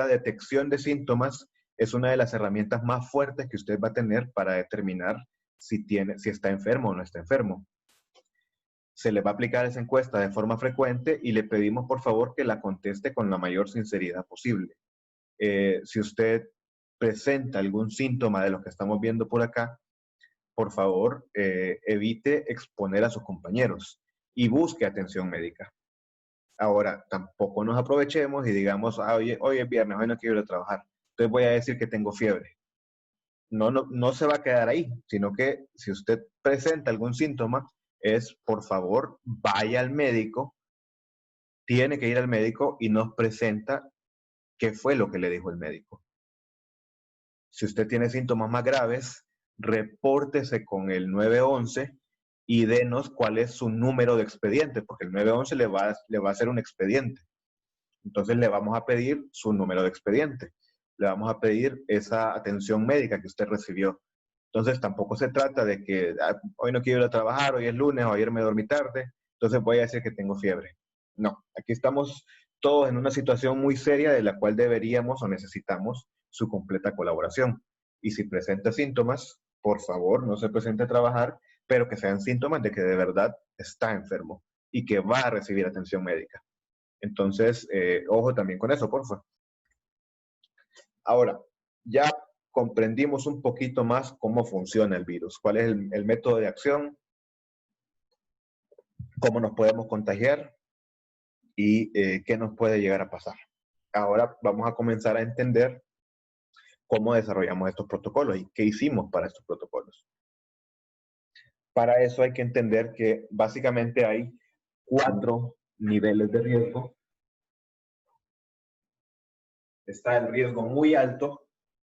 detección de síntomas es una de las herramientas más fuertes que usted va a tener para determinar si está enfermo o no está enfermo. Se le va a aplicar esa encuesta de forma frecuente y le pedimos por favor que la conteste con la mayor sinceridad posible. Si usted presenta algún síntoma de los que estamos viendo por acá, por favor, evite exponer a sus compañeros y busque atención médica. Ahora, tampoco nos aprovechemos y digamos, hoy es viernes, hoy no quiero ir a trabajar, entonces voy a decir que tengo fiebre. No se va a quedar ahí, sino que si usted presenta algún síntoma, por favor, vaya al médico, tiene que ir al médico y nos presenta qué fue lo que le dijo el médico. Si usted tiene síntomas más graves, repórtese con el 911 y denos cuál es su número de expediente, porque el 911 le va a hacer un expediente. Entonces le vamos a pedir su número de expediente, le vamos a pedir esa atención médica que usted recibió. Entonces tampoco se trata de que hoy no quiero ir a trabajar, hoy es lunes o ayer me dormí tarde, entonces voy a decir que tengo fiebre. No, aquí estamos todos en una situación muy seria de la cual deberíamos o necesitamos su completa colaboración. Y si presenta síntomas, por favor, no se presente a trabajar, pero que sean síntomas de que de verdad está enfermo y que va a recibir atención médica. Entonces, ojo también con eso, por favor. Ahora, ya comprendimos un poquito más cómo funciona el virus, cuál es el método de acción, cómo nos podemos contagiar y qué nos puede llegar a pasar. Ahora vamos a comenzar a entender cómo desarrollamos estos protocolos y qué hicimos para estos protocolos. Para eso hay que entender que básicamente hay 4 niveles de riesgo. Está el riesgo muy alto,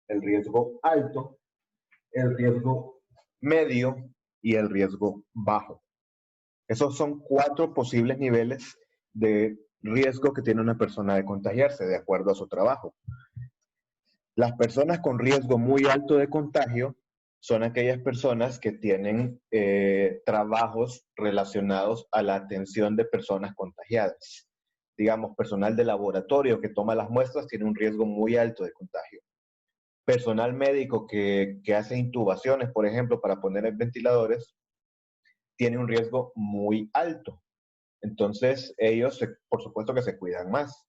el riesgo alto, el riesgo medio y el riesgo bajo. Esos son 4 posibles niveles de riesgo que tiene una persona de contagiarse de acuerdo a su trabajo. Las personas con riesgo muy alto de contagio son aquellas personas que tienen trabajos relacionados a la atención de personas contagiadas. Digamos, personal de laboratorio que toma las muestras tiene un riesgo muy alto de contagio. Personal médico que hace intubaciones, por ejemplo, para poner en ventiladores, tiene un riesgo muy alto. Entonces, ellos, por supuesto que se cuidan más.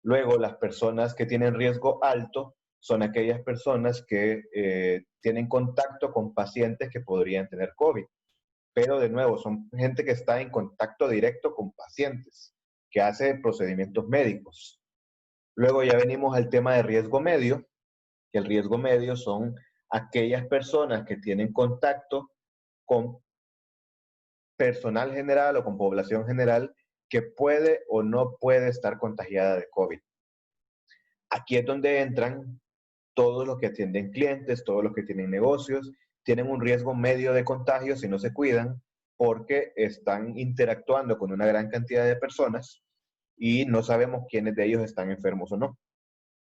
Luego, las personas que tienen riesgo alto son aquellas personas que tienen contacto con pacientes que podrían tener COVID. Pero, de nuevo, son gente que está en contacto directo con pacientes, que hace procedimientos médicos. Luego ya venimos al tema de riesgo medio, que el riesgo medio son aquellas personas que tienen contacto con personal general o con población general que puede o no puede estar contagiada de COVID. Aquí es donde entran todos los que atienden clientes, todos los que tienen negocios, tienen un riesgo medio de contagio si no se cuidan, porque están interactuando con una gran cantidad de personas y no sabemos quiénes de ellos están enfermos o no.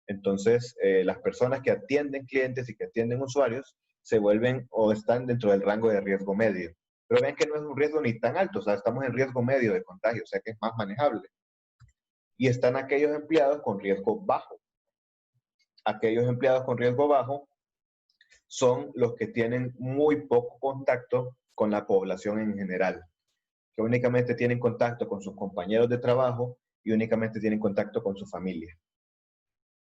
Entonces, las personas que atienden clientes y que atienden usuarios se vuelven o están dentro del rango de riesgo medio. Pero ven que no es un riesgo ni tan alto, o sea, estamos en riesgo medio de contagio, o sea que es más manejable. Y están aquellos empleados con riesgo bajo. Aquellos empleados con riesgo bajo son los que tienen muy poco contacto con la población en general, que únicamente tienen contacto con sus compañeros de trabajo y únicamente tienen contacto con su familia.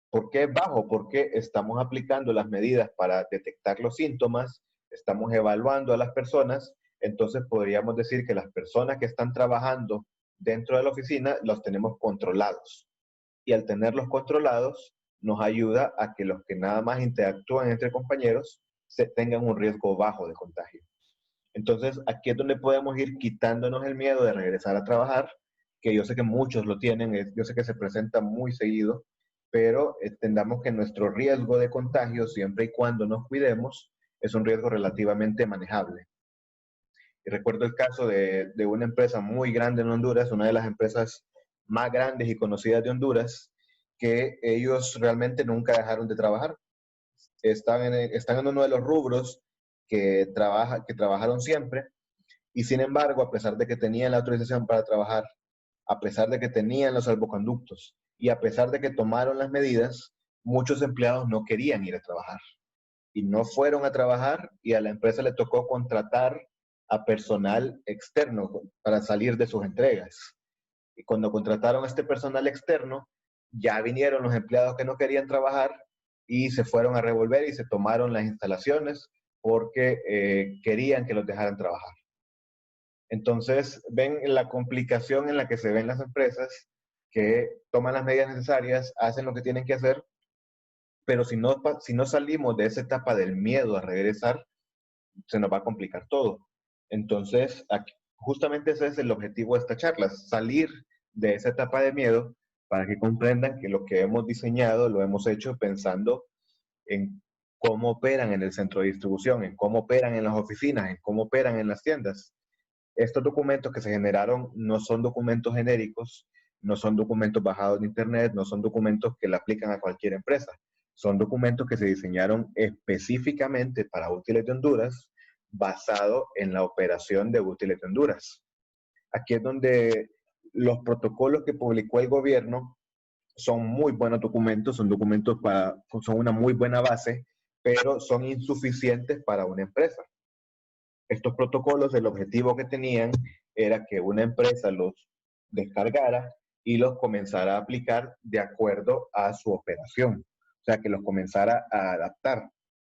¿Por qué es bajo? Porque estamos aplicando las medidas para detectar los síntomas, estamos evaluando a las personas, entonces podríamos decir que las personas que están trabajando dentro de la oficina los tenemos controlados. Y al tenerlos controlados, nos ayuda a que los que nada más interactúan entre compañeros tengan un riesgo bajo de contagio. Entonces, aquí es donde podemos ir quitándonos el miedo de regresar a trabajar, que yo sé que muchos lo tienen, yo sé que se presenta muy seguido, pero entendamos que nuestro riesgo de contagio, siempre y cuando nos cuidemos, es un riesgo relativamente manejable. Y recuerdo el caso de una empresa muy grande en Honduras, una de las empresas más grandes y conocidas de Honduras, que ellos realmente nunca dejaron de trabajar. Están en uno de los rubros que trabajaron siempre, y sin embargo, a pesar de que tenían la autorización para trabajar, a pesar de que tenían los salvoconductos y a pesar de que tomaron las medidas, muchos empleados no querían ir a trabajar y no fueron a trabajar, y a la empresa le tocó contratar a personal externo para salir de sus entregas. Y cuando contrataron a este personal externo, ya vinieron los empleados que no querían trabajar y se fueron a revolver y se tomaron las instalaciones porque querían que los dejaran trabajar. Entonces, ven la complicación en la que se ven las empresas que toman las medidas necesarias, hacen lo que tienen que hacer, pero si no salimos de esa etapa del miedo a regresar, se nos va a complicar todo. Entonces, justamente ese es el objetivo de esta charla, salir de esa etapa de miedo para que comprendan que lo que hemos diseñado lo hemos hecho pensando en cómo operan en el centro de distribución, en cómo operan en las oficinas, en cómo operan en las tiendas. Estos documentos que se generaron no son documentos genéricos, no son documentos bajados de internet, no son documentos que le aplican a cualquier empresa. Son documentos que se diseñaron específicamente para Útiles de Honduras, basado en la operación de Útiles de Honduras. Aquí es donde los protocolos que publicó el gobierno son muy buenos documentos, son una muy buena base, pero son insuficientes para una empresa. Estos protocolos, el objetivo que tenían era que una empresa los descargara y los comenzara a aplicar de acuerdo a su operación. O sea, que los comenzara a adaptar.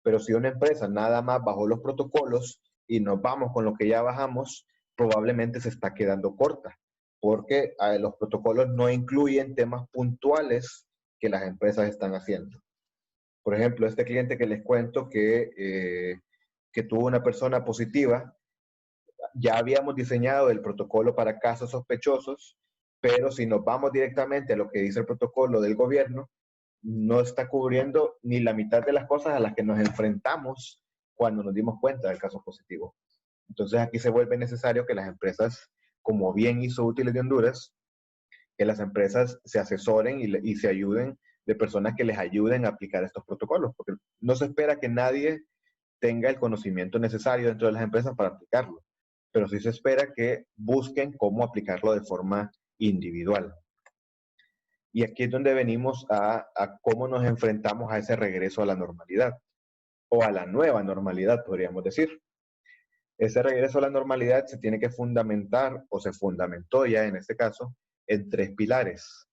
Pero si una empresa nada más bajó los protocolos y nos vamos con lo que ya bajamos, probablemente se está quedando corta, porque los protocolos no incluyen temas puntuales que las empresas están haciendo. Por ejemplo, este cliente que les cuento que tuvo una persona positiva, ya habíamos diseñado el protocolo para casos sospechosos, pero si nos vamos directamente a lo que dice el protocolo del gobierno, no está cubriendo ni la mitad de las cosas a las que nos enfrentamos cuando nos dimos cuenta del caso positivo. Entonces aquí se vuelve necesario que las empresas, como bien hizo Útiles de Honduras, que las empresas se asesoren y se ayuden de personas que les ayuden a aplicar estos protocolos, porque no se espera que nadie tenga el conocimiento necesario dentro de las empresas para aplicarlo, pero sí se espera que busquen cómo aplicarlo de forma individual. Y aquí es donde venimos a cómo nos enfrentamos a ese regreso a la normalidad, o a la nueva normalidad, podríamos decir. Ese regreso a la normalidad se tiene que fundamentar, o se fundamentó ya en este caso, en 3 pilares.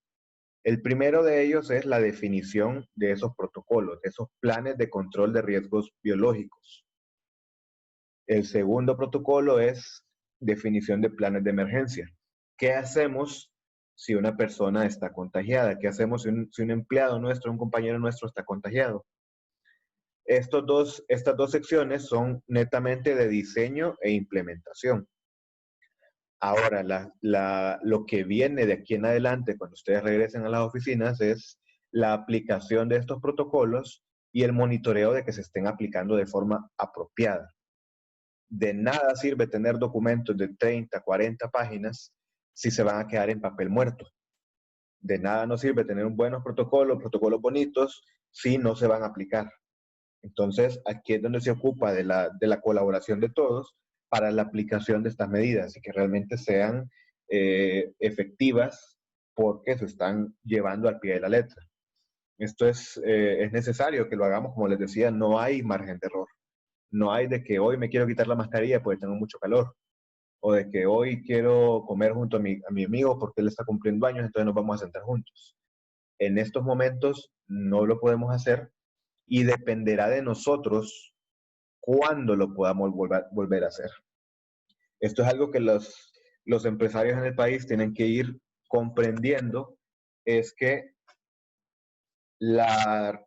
El primero de ellos es la definición de esos protocolos, de esos planes de control de riesgos biológicos. El segundo protocolo es definición de planes de emergencia. ¿Qué hacemos si una persona está contagiada? ¿Qué hacemos si un empleado nuestro, un compañero nuestro está contagiado? Estas dos secciones son netamente de diseño e implementación. Ahora, lo que viene de aquí en adelante, cuando ustedes regresen a las oficinas, es la aplicación de estos protocolos y el monitoreo de que se estén aplicando de forma apropiada. De nada sirve tener documentos de 30, 40 páginas si se van a quedar en papel muerto. De nada nos sirve tener buenos protocolos bonitos, si no se van a aplicar. Entonces, aquí es donde se ocupa de la colaboración de todos para la aplicación de estas medidas y que realmente sean efectivas porque se están llevando al pie de la letra. Esto es necesario que lo hagamos, como les decía, no hay margen de error. No hay de que hoy me quiero quitar la mascarilla porque tengo mucho calor, o de que hoy quiero comer junto a mi amigo porque él está cumpliendo años, entonces nos vamos a sentar juntos. En estos momentos no lo podemos hacer y dependerá de nosotros cuándo lo podamos volver a hacer. Esto es algo que los empresarios en el país tienen que ir comprendiendo, es que la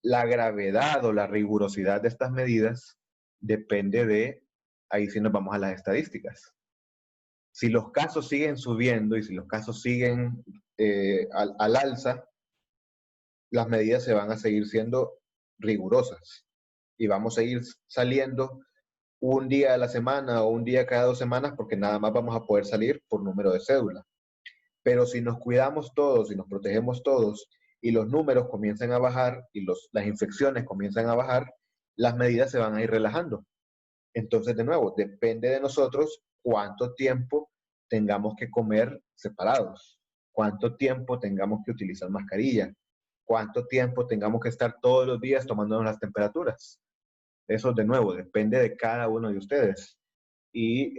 gravedad o la rigurosidad de estas medidas depende de, ahí sí nos vamos a las estadísticas. Si los casos siguen subiendo y si los casos siguen al alza, las medidas se van a seguir siendo rigurosas y vamos a ir saliendo un día a la semana o un día cada 2 semanas porque nada más vamos a poder salir por número de cédula. Pero si nos cuidamos todos y nos protegemos todos y los números comienzan a bajar y las infecciones comienzan a bajar, las medidas se van a ir relajando. Entonces, de nuevo, depende de nosotros cuánto tiempo tengamos que comer separados, cuánto tiempo tengamos que utilizar mascarilla, cuánto tiempo tengamos que estar todos los días tomándonos las temperaturas. Eso, de nuevo, depende de cada uno de ustedes. Y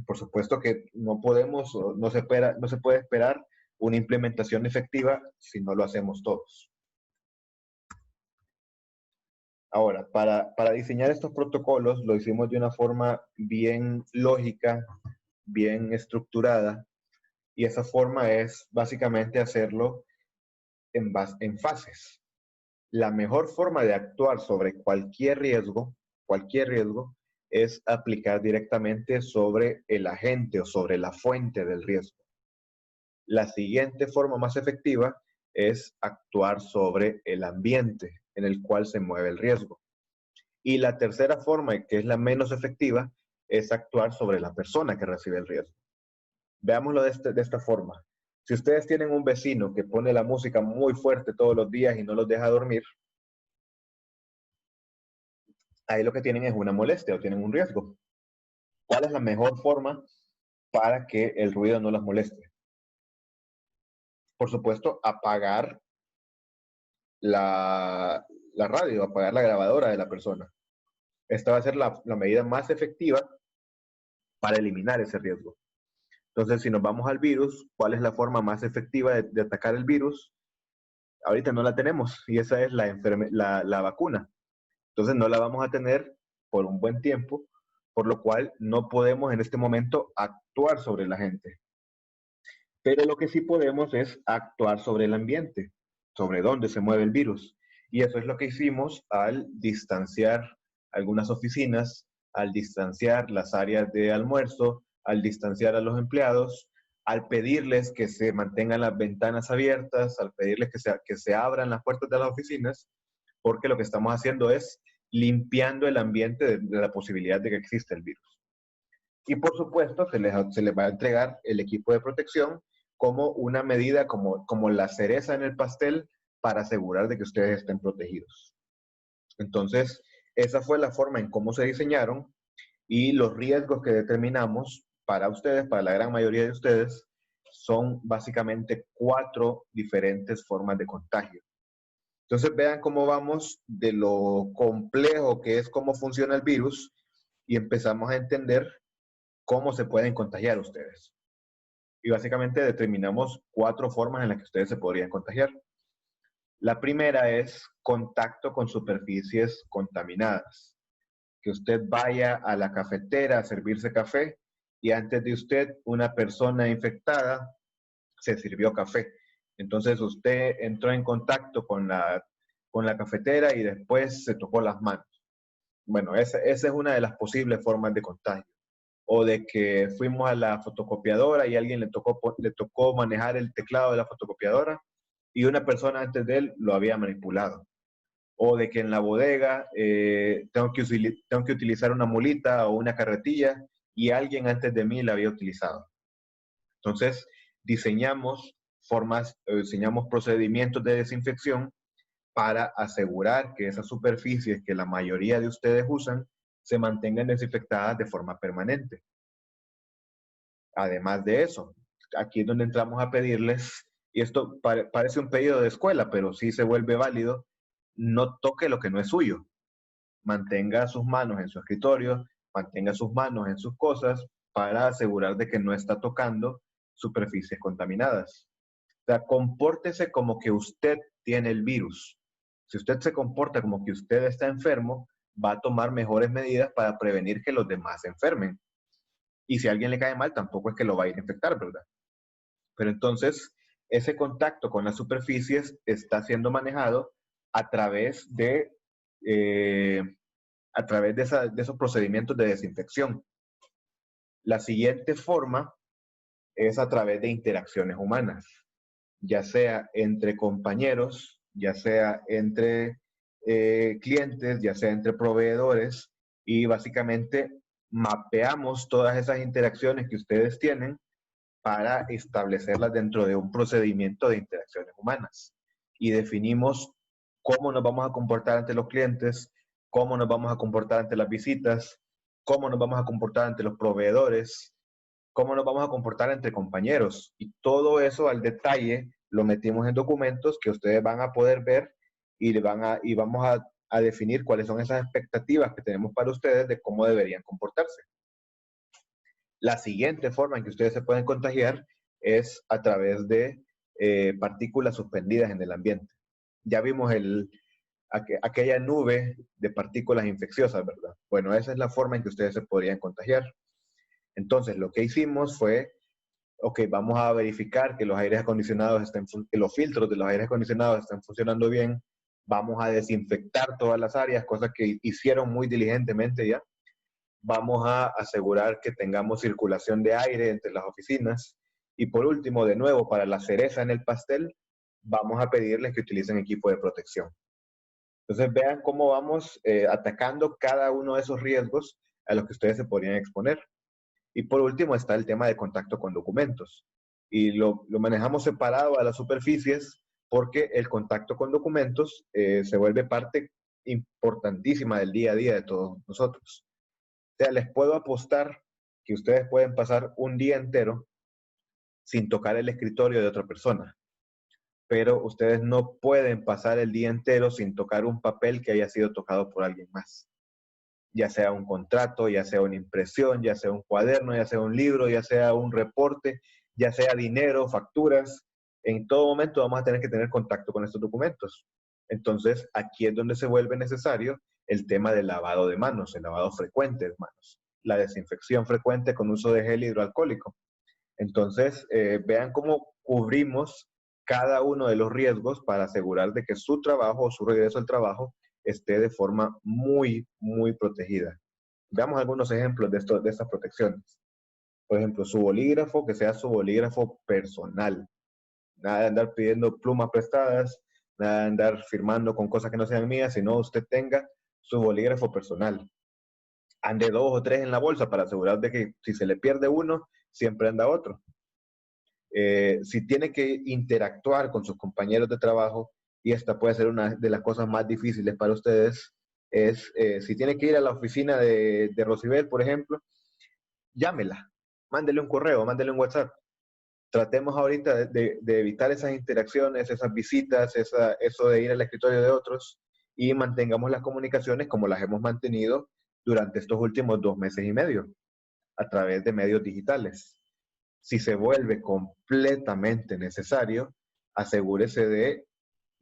por supuesto que no se puede esperar una implementación efectiva si no lo hacemos todos. Ahora, para diseñar estos protocolos lo hicimos de una forma bien lógica, bien estructurada, y esa forma es básicamente hacerlo en fases. La mejor forma de actuar sobre cualquier riesgo, es aplicar directamente sobre el agente o sobre la fuente del riesgo. La siguiente forma más efectiva es actuar sobre el ambiente en el cual se mueve el riesgo. Y la tercera forma, que es la menos efectiva, es actuar sobre la persona que recibe el riesgo. Veámoslo de esta forma. Si ustedes tienen un vecino que pone la música muy fuerte todos los días y no los deja dormir, ahí lo que tienen es una molestia o tienen un riesgo. ¿Cuál es la mejor forma para que el ruido no las moleste? Por supuesto, apagar la radio, apagar la grabadora de la persona. Esta va a ser la medida más efectiva para eliminar ese riesgo. Entonces, si nos vamos al virus, ¿cuál es la forma más efectiva de atacar el virus? Ahorita no la tenemos y esa es la vacuna. Entonces, no la vamos a tener por un buen tiempo, por lo cual no podemos en este momento actuar sobre la gente. Pero lo que sí podemos es actuar sobre el ambiente, sobre dónde se mueve el virus. Y eso es lo que hicimos al distanciar algunas oficinas, al distanciar las áreas de almuerzo, al distanciar a los empleados, al pedirles que se mantengan las ventanas abiertas, al pedirles que se abran las puertas de las oficinas, porque lo que estamos haciendo es limpiando el ambiente de la posibilidad de que exista el virus. Y por supuesto, se les va a entregar el equipo de protección como una medida, como la cereza en el pastel para asegurar de que ustedes estén protegidos. Entonces, esa fue la forma en cómo se diseñaron y los riesgos que determinamos para ustedes, para la gran mayoría de ustedes, son básicamente 4 diferentes formas de contagio. Entonces, vean cómo vamos de lo complejo que es cómo funciona el virus y empezamos a entender cómo se pueden contagiar ustedes. Y básicamente determinamos 4 formas en las que ustedes se podrían contagiar. La primera es contacto con superficies contaminadas. Que usted vaya a la cafetera a servirse café y antes de usted una persona infectada se sirvió café. Entonces usted entró en contacto con la cafetera y después se tocó las manos. Bueno, esa es una de las posibles formas de contagio. O de que fuimos a la fotocopiadora y a alguien le tocó manejar el teclado de la fotocopiadora y una persona antes de él lo había manipulado. O de que en la bodega tengo que utilizar una mulita o una carretilla y alguien antes de mí la había utilizado. Entonces, diseñamos procedimientos de desinfección para asegurar que esas superficies que la mayoría de ustedes usan se mantengan desinfectadas de forma permanente. Además de eso, aquí es donde entramos a pedirles, y esto parece un pedido de escuela, pero sí se vuelve válido, no toque lo que no es suyo. Mantenga sus manos en su escritorio, mantenga sus manos en sus cosas para asegurar de que no está tocando superficies contaminadas. O sea, compórtese como que usted tiene el virus. Si usted se comporta como que usted está enfermo, va a tomar mejores medidas para prevenir que los demás se enfermen. Y si a alguien le cae mal, tampoco es que lo va a ir a infectar, ¿verdad? Pero entonces, ese contacto con las superficies está siendo manejado a través de, eh, de esos procedimientos de desinfección. La siguiente forma es a través de interacciones humanas, ya sea entre compañeros, ya sea entre clientes, ya sea entre proveedores, y básicamente mapeamos todas esas interacciones que ustedes tienen para establecerlas dentro de un procedimiento de interacciones humanas. Y definimos cómo nos vamos a comportar ante los clientes, cómo nos vamos a comportar ante las visitas, cómo nos vamos a comportar ante los proveedores, cómo nos vamos a comportar entre compañeros. Y todo eso al detalle lo metimos en documentos que ustedes van a poder ver y vamos a definir cuáles son esas expectativas que tenemos para ustedes de cómo deberían comportarse. La siguiente forma en que ustedes se pueden contagiar es a través de partículas suspendidas en el ambiente. Ya vimos aquella nube de partículas infecciosas, ¿verdad? Bueno, esa es la forma en que ustedes se podrían contagiar. Entonces, lo que hicimos fue, ok, vamos a verificar que los aires acondicionados que los filtros de los aires acondicionados estén funcionando bien. Vamos a desinfectar todas las áreas, cosas que hicieron muy diligentemente ya. Vamos a asegurar que tengamos circulación de aire entre las oficinas. Y por último, de nuevo, para la cereza en el pastel, vamos a pedirles que utilicen equipo de protección. Entonces vean cómo vamos atacando cada uno de esos riesgos a los que ustedes se podrían exponer. Y por último está el tema de contacto con documentos. Y lo manejamos separado a las superficies porque el contacto con documentos se vuelve parte importantísima del día a día de todos nosotros. O sea, les puedo apostar que ustedes pueden pasar un día entero sin tocar el escritorio de otra persona, pero ustedes no pueden pasar el día entero sin tocar un papel que haya sido tocado por alguien más. Ya sea un contrato, ya sea una impresión, ya sea un cuaderno, ya sea un libro, ya sea un reporte, ya sea dinero, facturas. En todo momento vamos a tener que tener contacto con estos documentos. Entonces, aquí es donde se vuelve necesario el tema del lavado de manos, el lavado frecuente de manos, la desinfección frecuente con uso de gel hidroalcohólico. Entonces, vean cómo cubrimos cada uno de los riesgos para asegurar de que su trabajo o su regreso al trabajo esté de forma muy, muy protegida. Veamos algunos ejemplos de estas protecciones. Por ejemplo, su bolígrafo, que sea su bolígrafo personal. Nada de andar pidiendo plumas prestadas, nada de andar firmando con cosas que no sean mías, sino usted tenga su bolígrafo personal. Ande 2 o 3 en la bolsa para asegurar de que si se le pierde uno, siempre anda otro. Si tiene que interactuar con sus compañeros de trabajo, y esta puede ser una de las cosas más difíciles para ustedes, es si tiene que ir a la oficina de Rosibel, por ejemplo, llámela, mándele un correo, mándele un WhatsApp. Tratemos ahorita de evitar esas interacciones, esas visitas, eso de ir al escritorio de otros, y mantengamos las comunicaciones como las hemos mantenido durante estos últimos 2 meses y medio, a través de medios digitales. Si se vuelve completamente necesario, asegúrese de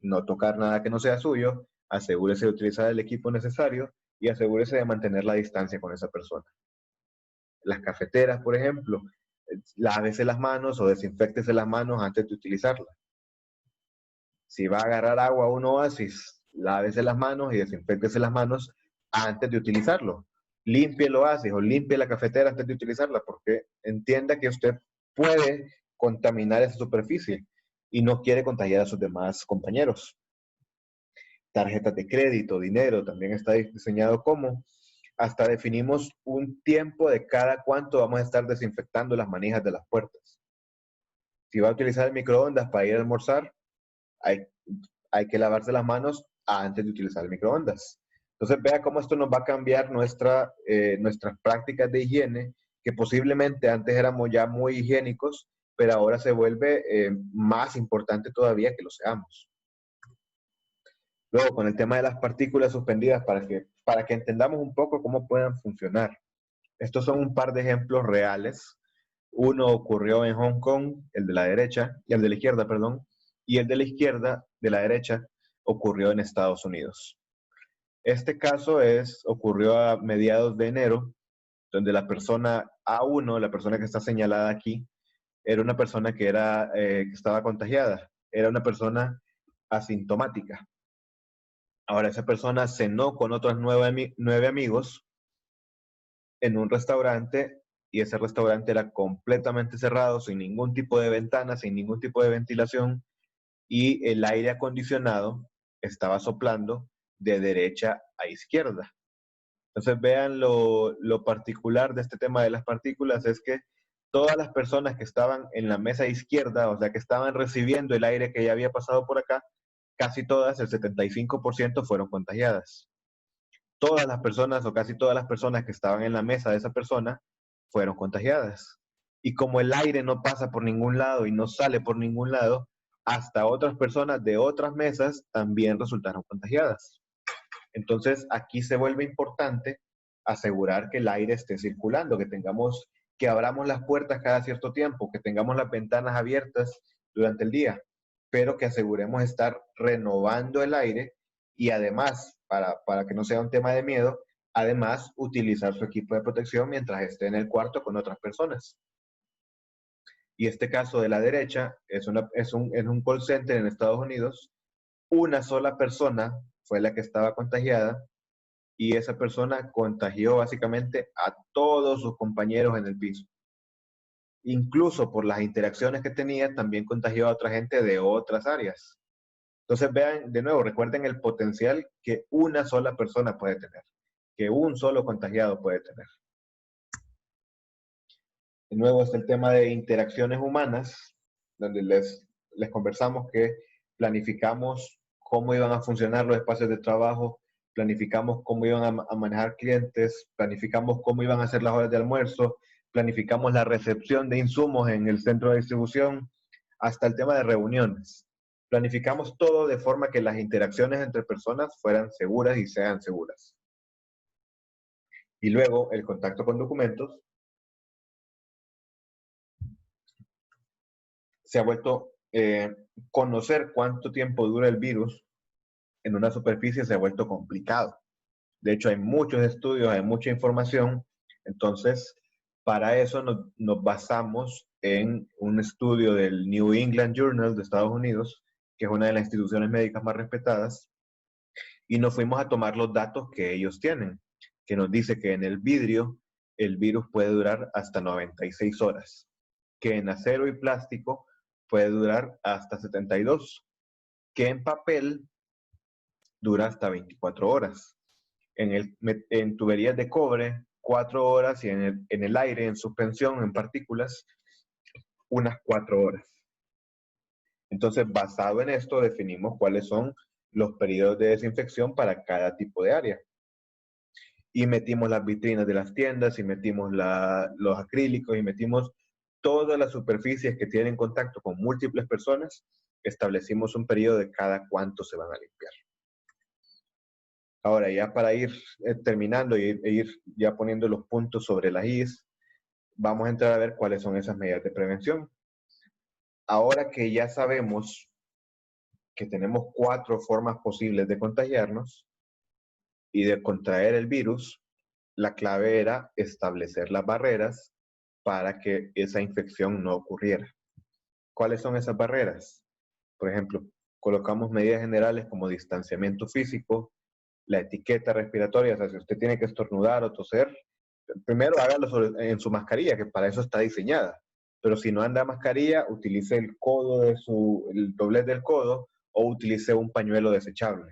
no tocar nada que no sea suyo, asegúrese de utilizar el equipo necesario y asegúrese de mantener la distancia con esa persona. las cafeteras, por ejemplo, lávese las manos o desinféctese las manos antes de utilizarlas. Si va a agarrar agua a un oasis, lávese las manos y desinféctese las manos antes de utilizarlo. Limpie el oasis o limpie la cafetera antes de utilizarla, porque entienda que usted puede contaminar esa superficie y no quiere contagiar a sus demás compañeros. Tarjetas de crédito, dinero, también está diseñado como. Hasta definimos un tiempo de cada cuánto vamos a estar desinfectando las manijas de las puertas. Si va a utilizar el microondas para ir a almorzar, hay que lavarse las manos antes de utilizar el microondas. Entonces vea cómo esto nos va a cambiar nuestras prácticas de higiene, que posiblemente antes éramos ya muy higiénicos, pero ahora se vuelve más importante todavía que lo seamos. Luego, con el tema de las partículas suspendidas, para que entendamos un poco cómo puedan funcionar. Estos son un par de ejemplos reales. Uno ocurrió en Hong Kong, el de la derecha, y el de la izquierda, perdón, y el de la izquierda, de la derecha, ocurrió en Estados Unidos. Este caso ocurrió a mediados de enero, donde la persona A1, la persona que está señalada aquí, era una persona que estaba contagiada, era una persona asintomática. Ahora, esa persona cenó con otros 9 amigos en un restaurante y ese restaurante era completamente cerrado, sin ningún tipo de ventana, sin ningún tipo de ventilación y el aire acondicionado estaba soplando de derecha a izquierda. Entonces vean lo particular de este tema de las partículas es que todas las personas que estaban en la mesa izquierda, o sea, que estaban recibiendo el aire que ya había pasado por acá, casi todas, el 75% fueron contagiadas. Todas las personas o casi todas las personas que estaban en la mesa de esa persona fueron contagiadas. Y como el aire no pasa por ningún lado y no sale por ningún lado, hasta otras personas de otras mesas también resultaron contagiadas. Entonces, aquí se vuelve importante asegurar que el aire esté circulando, que abramos las puertas cada cierto tiempo, que tengamos las ventanas abiertas durante el día, pero que aseguremos estar renovando el aire y además, para que no sea un tema de miedo, además utilizar su equipo de protección mientras esté en el cuarto con otras personas. Y este caso de la derecha es un call center en Estados Unidos. Una sola persona fue la que estaba contagiada y esa persona contagió básicamente a todos sus compañeros en el piso. Incluso por las interacciones que tenía, también contagió a otra gente de otras áreas. Entonces vean, de nuevo, recuerden el potencial que una sola persona puede tener, que un solo contagiado puede tener. De nuevo está el tema de interacciones humanas, donde les conversamos que planificamos cómo iban a funcionar los espacios de trabajo, planificamos cómo iban a manejar clientes, planificamos cómo iban a hacer las horas de almuerzo, planificamos la recepción de insumos en el centro de distribución, hasta el tema de reuniones. Planificamos todo de forma que las interacciones entre personas fueran seguras y sean seguras. Y luego el contacto con documentos. Se ha vuelto, conocer cuánto tiempo dura el virus en una superficie se ha vuelto complicado. De hecho, hay muchos estudios, hay mucha información. Entonces, para eso nos basamos en un estudio del New England Journal de Estados Unidos, que es una de las instituciones médicas más respetadas, y nos fuimos a tomar los datos que ellos tienen, que nos dice que en el vidrio el virus puede durar hasta 96 horas, que en acero y plástico puede durar hasta 72, que en papel dura hasta 24 horas. En tuberías de cobre, 4 horas y en el aire, en suspensión, en partículas, unas 4 horas. Entonces, basado en esto, definimos cuáles son los periodos de desinfección para cada tipo de área. Y metimos las vitrinas de las tiendas, y metimos los acrílicos, y metimos todas las superficies que tienen contacto con múltiples personas, establecimos un periodo de cada cuánto se van a limpiar. Ahora, ya para ir terminando e ir ya poniendo los puntos sobre las IS, vamos a entrar a ver cuáles son esas medidas de prevención. Ahora que ya sabemos que tenemos 4 formas posibles de contagiarnos y de contraer el virus, la clave era establecer las barreras para que esa infección no ocurriera. ¿Cuáles son esas barreras? Por ejemplo, colocamos medidas generales como distanciamiento físico, la etiqueta respiratoria, o sea, si usted tiene que estornudar o toser, primero hágalo en su mascarilla, que para eso está diseñada. Pero si no anda mascarilla, utilice el codo el doblez del codo o utilice un pañuelo desechable.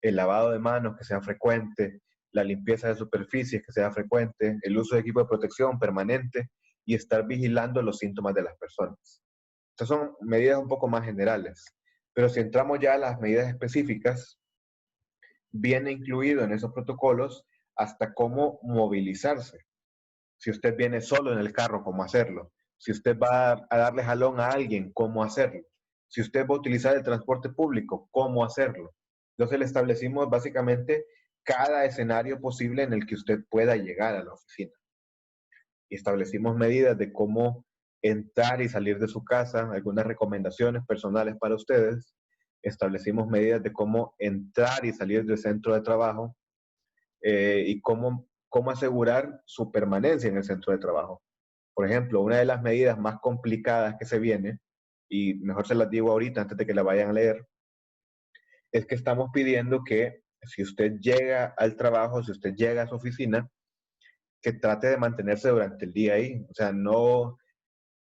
El lavado de manos que sea frecuente, la limpieza de superficies que sea frecuente, el uso de equipo de protección permanente y estar vigilando los síntomas de las personas. Estas son medidas un poco más generales. Pero si entramos ya a las medidas específicas, viene incluido en esos protocolos hasta cómo movilizarse. Si usted viene solo en el carro, cómo hacerlo. Si usted va a darle jalón a alguien, cómo hacerlo. Si usted va a utilizar el transporte público, cómo hacerlo. Entonces le establecimos básicamente cada escenario posible en el que usted pueda llegar a la oficina. Y establecimos medidas de cómo entrar y salir de su casa, algunas recomendaciones personales para ustedes. Establecimos medidas de cómo entrar y salir del centro de trabajo y cómo asegurar su permanencia en el centro de trabajo. Por ejemplo, una de las medidas más complicadas que se viene, y mejor se las digo ahorita antes de que la vayan a leer, es que estamos pidiendo que si usted llega al trabajo, si usted llega a su oficina, que trate de mantenerse durante el día ahí. O sea, no,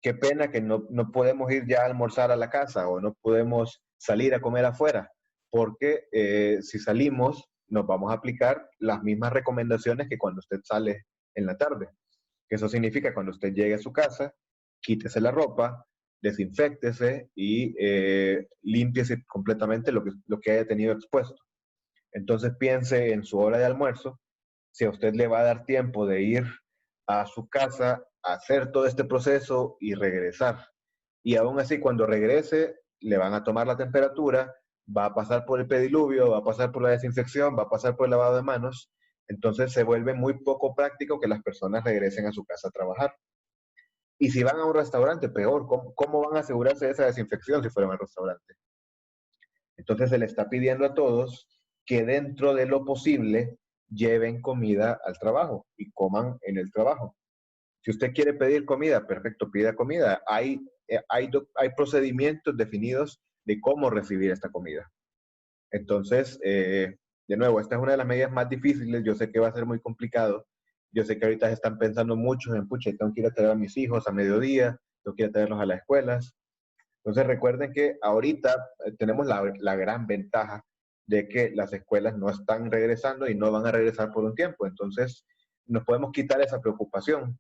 qué pena que no podemos ir ya a almorzar a la casa o no podemos salir a comer afuera, porque si salimos nos vamos a aplicar las mismas recomendaciones que cuando usted sale en la tarde. Eso significa cuando usted llegue a su casa, quítese la ropa, desinféctese y límpiese completamente lo que haya tenido expuesto. Entonces piense en su hora de almuerzo, si a usted le va a dar tiempo de ir a su casa, a hacer todo este proceso y regresar. Y aún así, cuando regrese, le van a tomar la temperatura, va a pasar por el pediluvio, va a pasar por la desinfección, va a pasar por el lavado de manos. Entonces se vuelve muy poco práctico que las personas regresen a su casa a trabajar. Y si van a un restaurante, peor. ¿Cómo van a asegurarse de esa desinfección si fueran al restaurante? Entonces se le está pidiendo a todos que dentro de lo posible lleven comida al trabajo y coman en el trabajo. Si usted quiere pedir comida, perfecto, pida comida. Hay procedimientos definidos de cómo recibir esta comida. Entonces, de nuevo, esta es una de las medidas más difíciles. Yo sé que va a ser muy complicado. Yo sé que ahorita están pensando mucho en, pucha, tengo que ir a traer a mis hijos a mediodía, tengo que ir a traerlos a las escuelas. Entonces, recuerden que ahorita tenemos la gran ventaja de que las escuelas no están regresando y no van a regresar por un tiempo. Entonces, nos podemos quitar esa preocupación.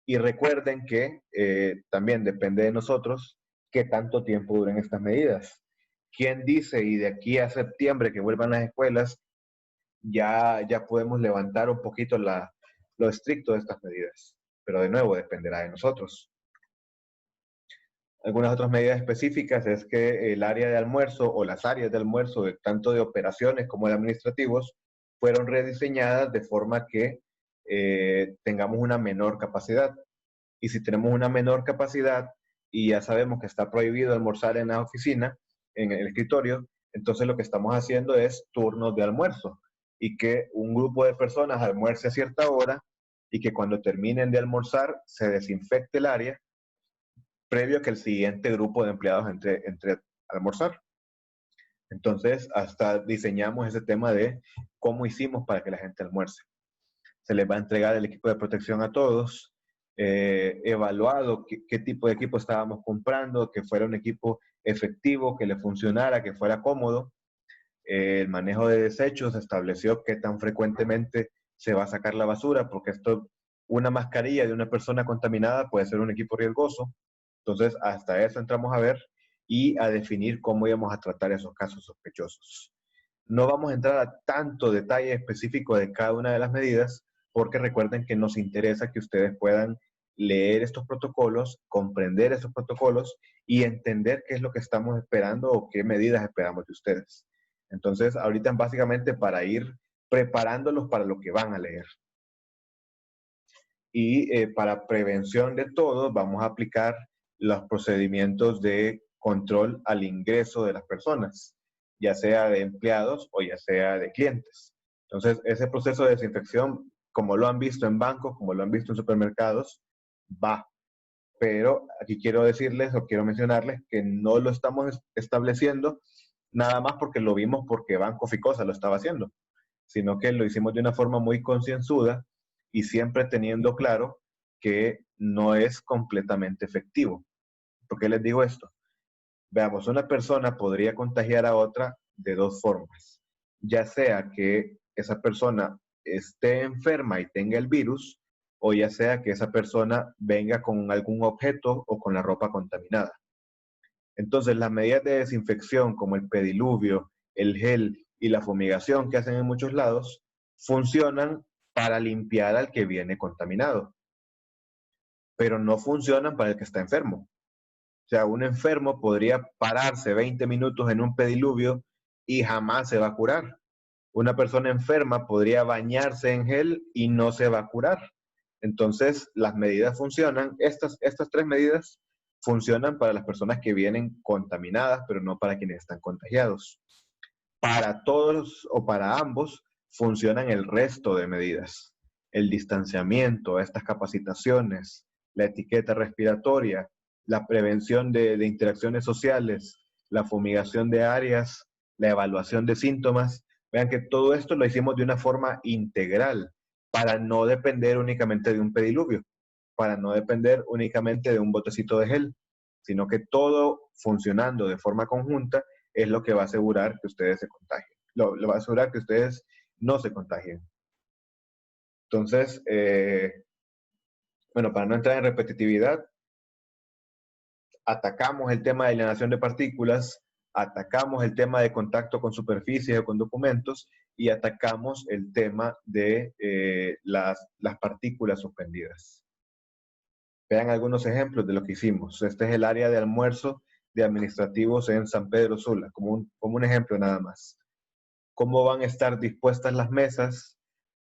Y recuerden que también depende de nosotros qué tanto tiempo duren estas medidas. ¿Quién dice y de aquí a septiembre que vuelvan las escuelas ya podemos levantar un poquito lo estricto de estas medidas? Pero de nuevo dependerá de nosotros. Algunas otras medidas específicas es que el área de almuerzo o las áreas de almuerzo, tanto de operaciones como de administrativos, fueron rediseñadas de forma que tengamos una menor capacidad. Y si tenemos una menor capacidad y ya sabemos que está prohibido almorzar en la oficina, en el escritorio, entonces lo que estamos haciendo es turnos de almuerzo y que un grupo de personas almuerce a cierta hora y que cuando terminen de almorzar se desinfecte el área previo a que el siguiente grupo de empleados entre a almorzar. Entonces, hasta diseñamos ese tema de cómo hicimos para que la gente almuerce. Se les va a entregar el equipo de protección a todos, evaluado qué tipo de equipo estábamos comprando, que fuera un equipo efectivo, que le funcionara, que fuera cómodo. El manejo de desechos estableció qué tan frecuentemente se va a sacar la basura, porque una mascarilla de una persona contaminada puede ser un equipo riesgoso. Entonces, hasta eso entramos a ver y a definir cómo íbamos a tratar esos casos sospechosos. No vamos a entrar a tanto detalle específico de cada una de las medidas, porque recuerden que nos interesa que ustedes puedan leer estos protocolos, comprender estos protocolos y entender qué es lo que estamos esperando o qué medidas esperamos de ustedes. Entonces, ahorita básicamente para ir preparándolos para lo que van a leer. Y para prevención de todo, vamos a aplicar los procedimientos de control al ingreso de las personas, ya sea de empleados o ya sea de clientes. Entonces, ese proceso de desinfección como lo han visto en bancos, como lo han visto en supermercados, va. Pero aquí quiero decirles o quiero mencionarles que no lo estamos estableciendo nada más porque lo vimos porque Banco Ficosa lo estaba haciendo, sino que lo hicimos de una forma muy concienzuda y siempre teniendo claro que no es completamente efectivo. ¿Por qué les digo esto? Veamos, una persona podría contagiar a otra de dos formas, ya sea que esa persona esté enferma y tenga el virus, o ya sea que esa persona venga con algún objeto o con la ropa contaminada. Entonces, las medidas de desinfección como el pediluvio, el gel y la fumigación que hacen en muchos lados funcionan para limpiar al que viene contaminado, pero no funcionan para el que está enfermo. O sea, un enfermo podría pararse 20 minutos en un pediluvio y jamás se va a curar. Una persona enferma podría bañarse en gel y no se va a curar. Entonces, las medidas funcionan. Estas tres medidas funcionan para las personas que vienen contaminadas, pero no para quienes están contagiados. Para todos o para ambos funcionan el resto de medidas. El distanciamiento, estas capacitaciones, la etiqueta respiratoria, la prevención de interacciones sociales, la fumigación de áreas, la evaluación de síntomas. Vean que todo esto lo hicimos de una forma integral para no depender únicamente de un pediluvio, para no depender únicamente de un botecito de gel, sino que todo funcionando de forma conjunta es lo que va a asegurar que ustedes se contagien. Lo va a asegurar que ustedes no se contagien. Entonces, bueno, para no entrar en repetitividad, atacamos el tema de alienación de partículas, atacamos el tema de contacto con superficies o con documentos y atacamos el tema de las partículas suspendidas. Vean algunos ejemplos de lo que hicimos. Este es el área de almuerzo de administrativos en San Pedro Sula, como un ejemplo nada más. Cómo van a estar dispuestas las mesas,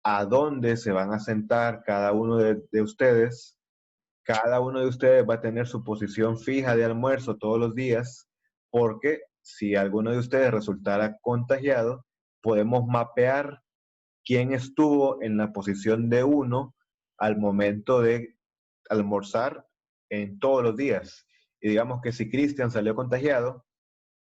a dónde se van a sentar cada uno de ustedes. Cada uno de ustedes va a tener su posición fija de almuerzo todos los días, porque si alguno de ustedes resultara contagiado, podemos mapear quién estuvo en la posición de uno al momento de almorzar en todos los días. Y digamos que si Cristian salió contagiado,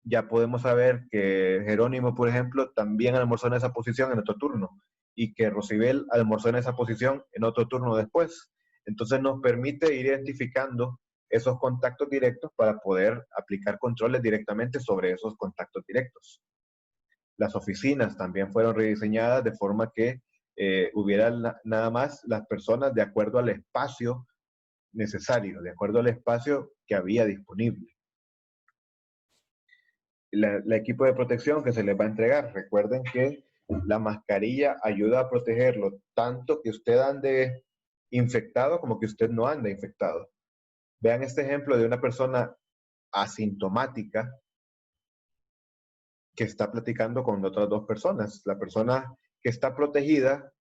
ya podemos saber que Jerónimo, por ejemplo, también almorzó en esa posición en otro turno y que Rosibel almorzó en esa posición en otro turno después. Entonces nos permite ir identificando esos contactos directos para poder aplicar controles directamente sobre esos contactos directos. Las oficinas también fueron rediseñadas de forma que hubiera nada más las personas de acuerdo al espacio necesario, de acuerdo al espacio que había disponible. La equipo de protección que se les va a entregar. Recuerden que la mascarilla ayuda a protegerlo tanto que usted ande infectado como que usted no ande infectado. Vean este ejemplo de una persona asintomática que está platicando con otras dos personas. La persona que está protegida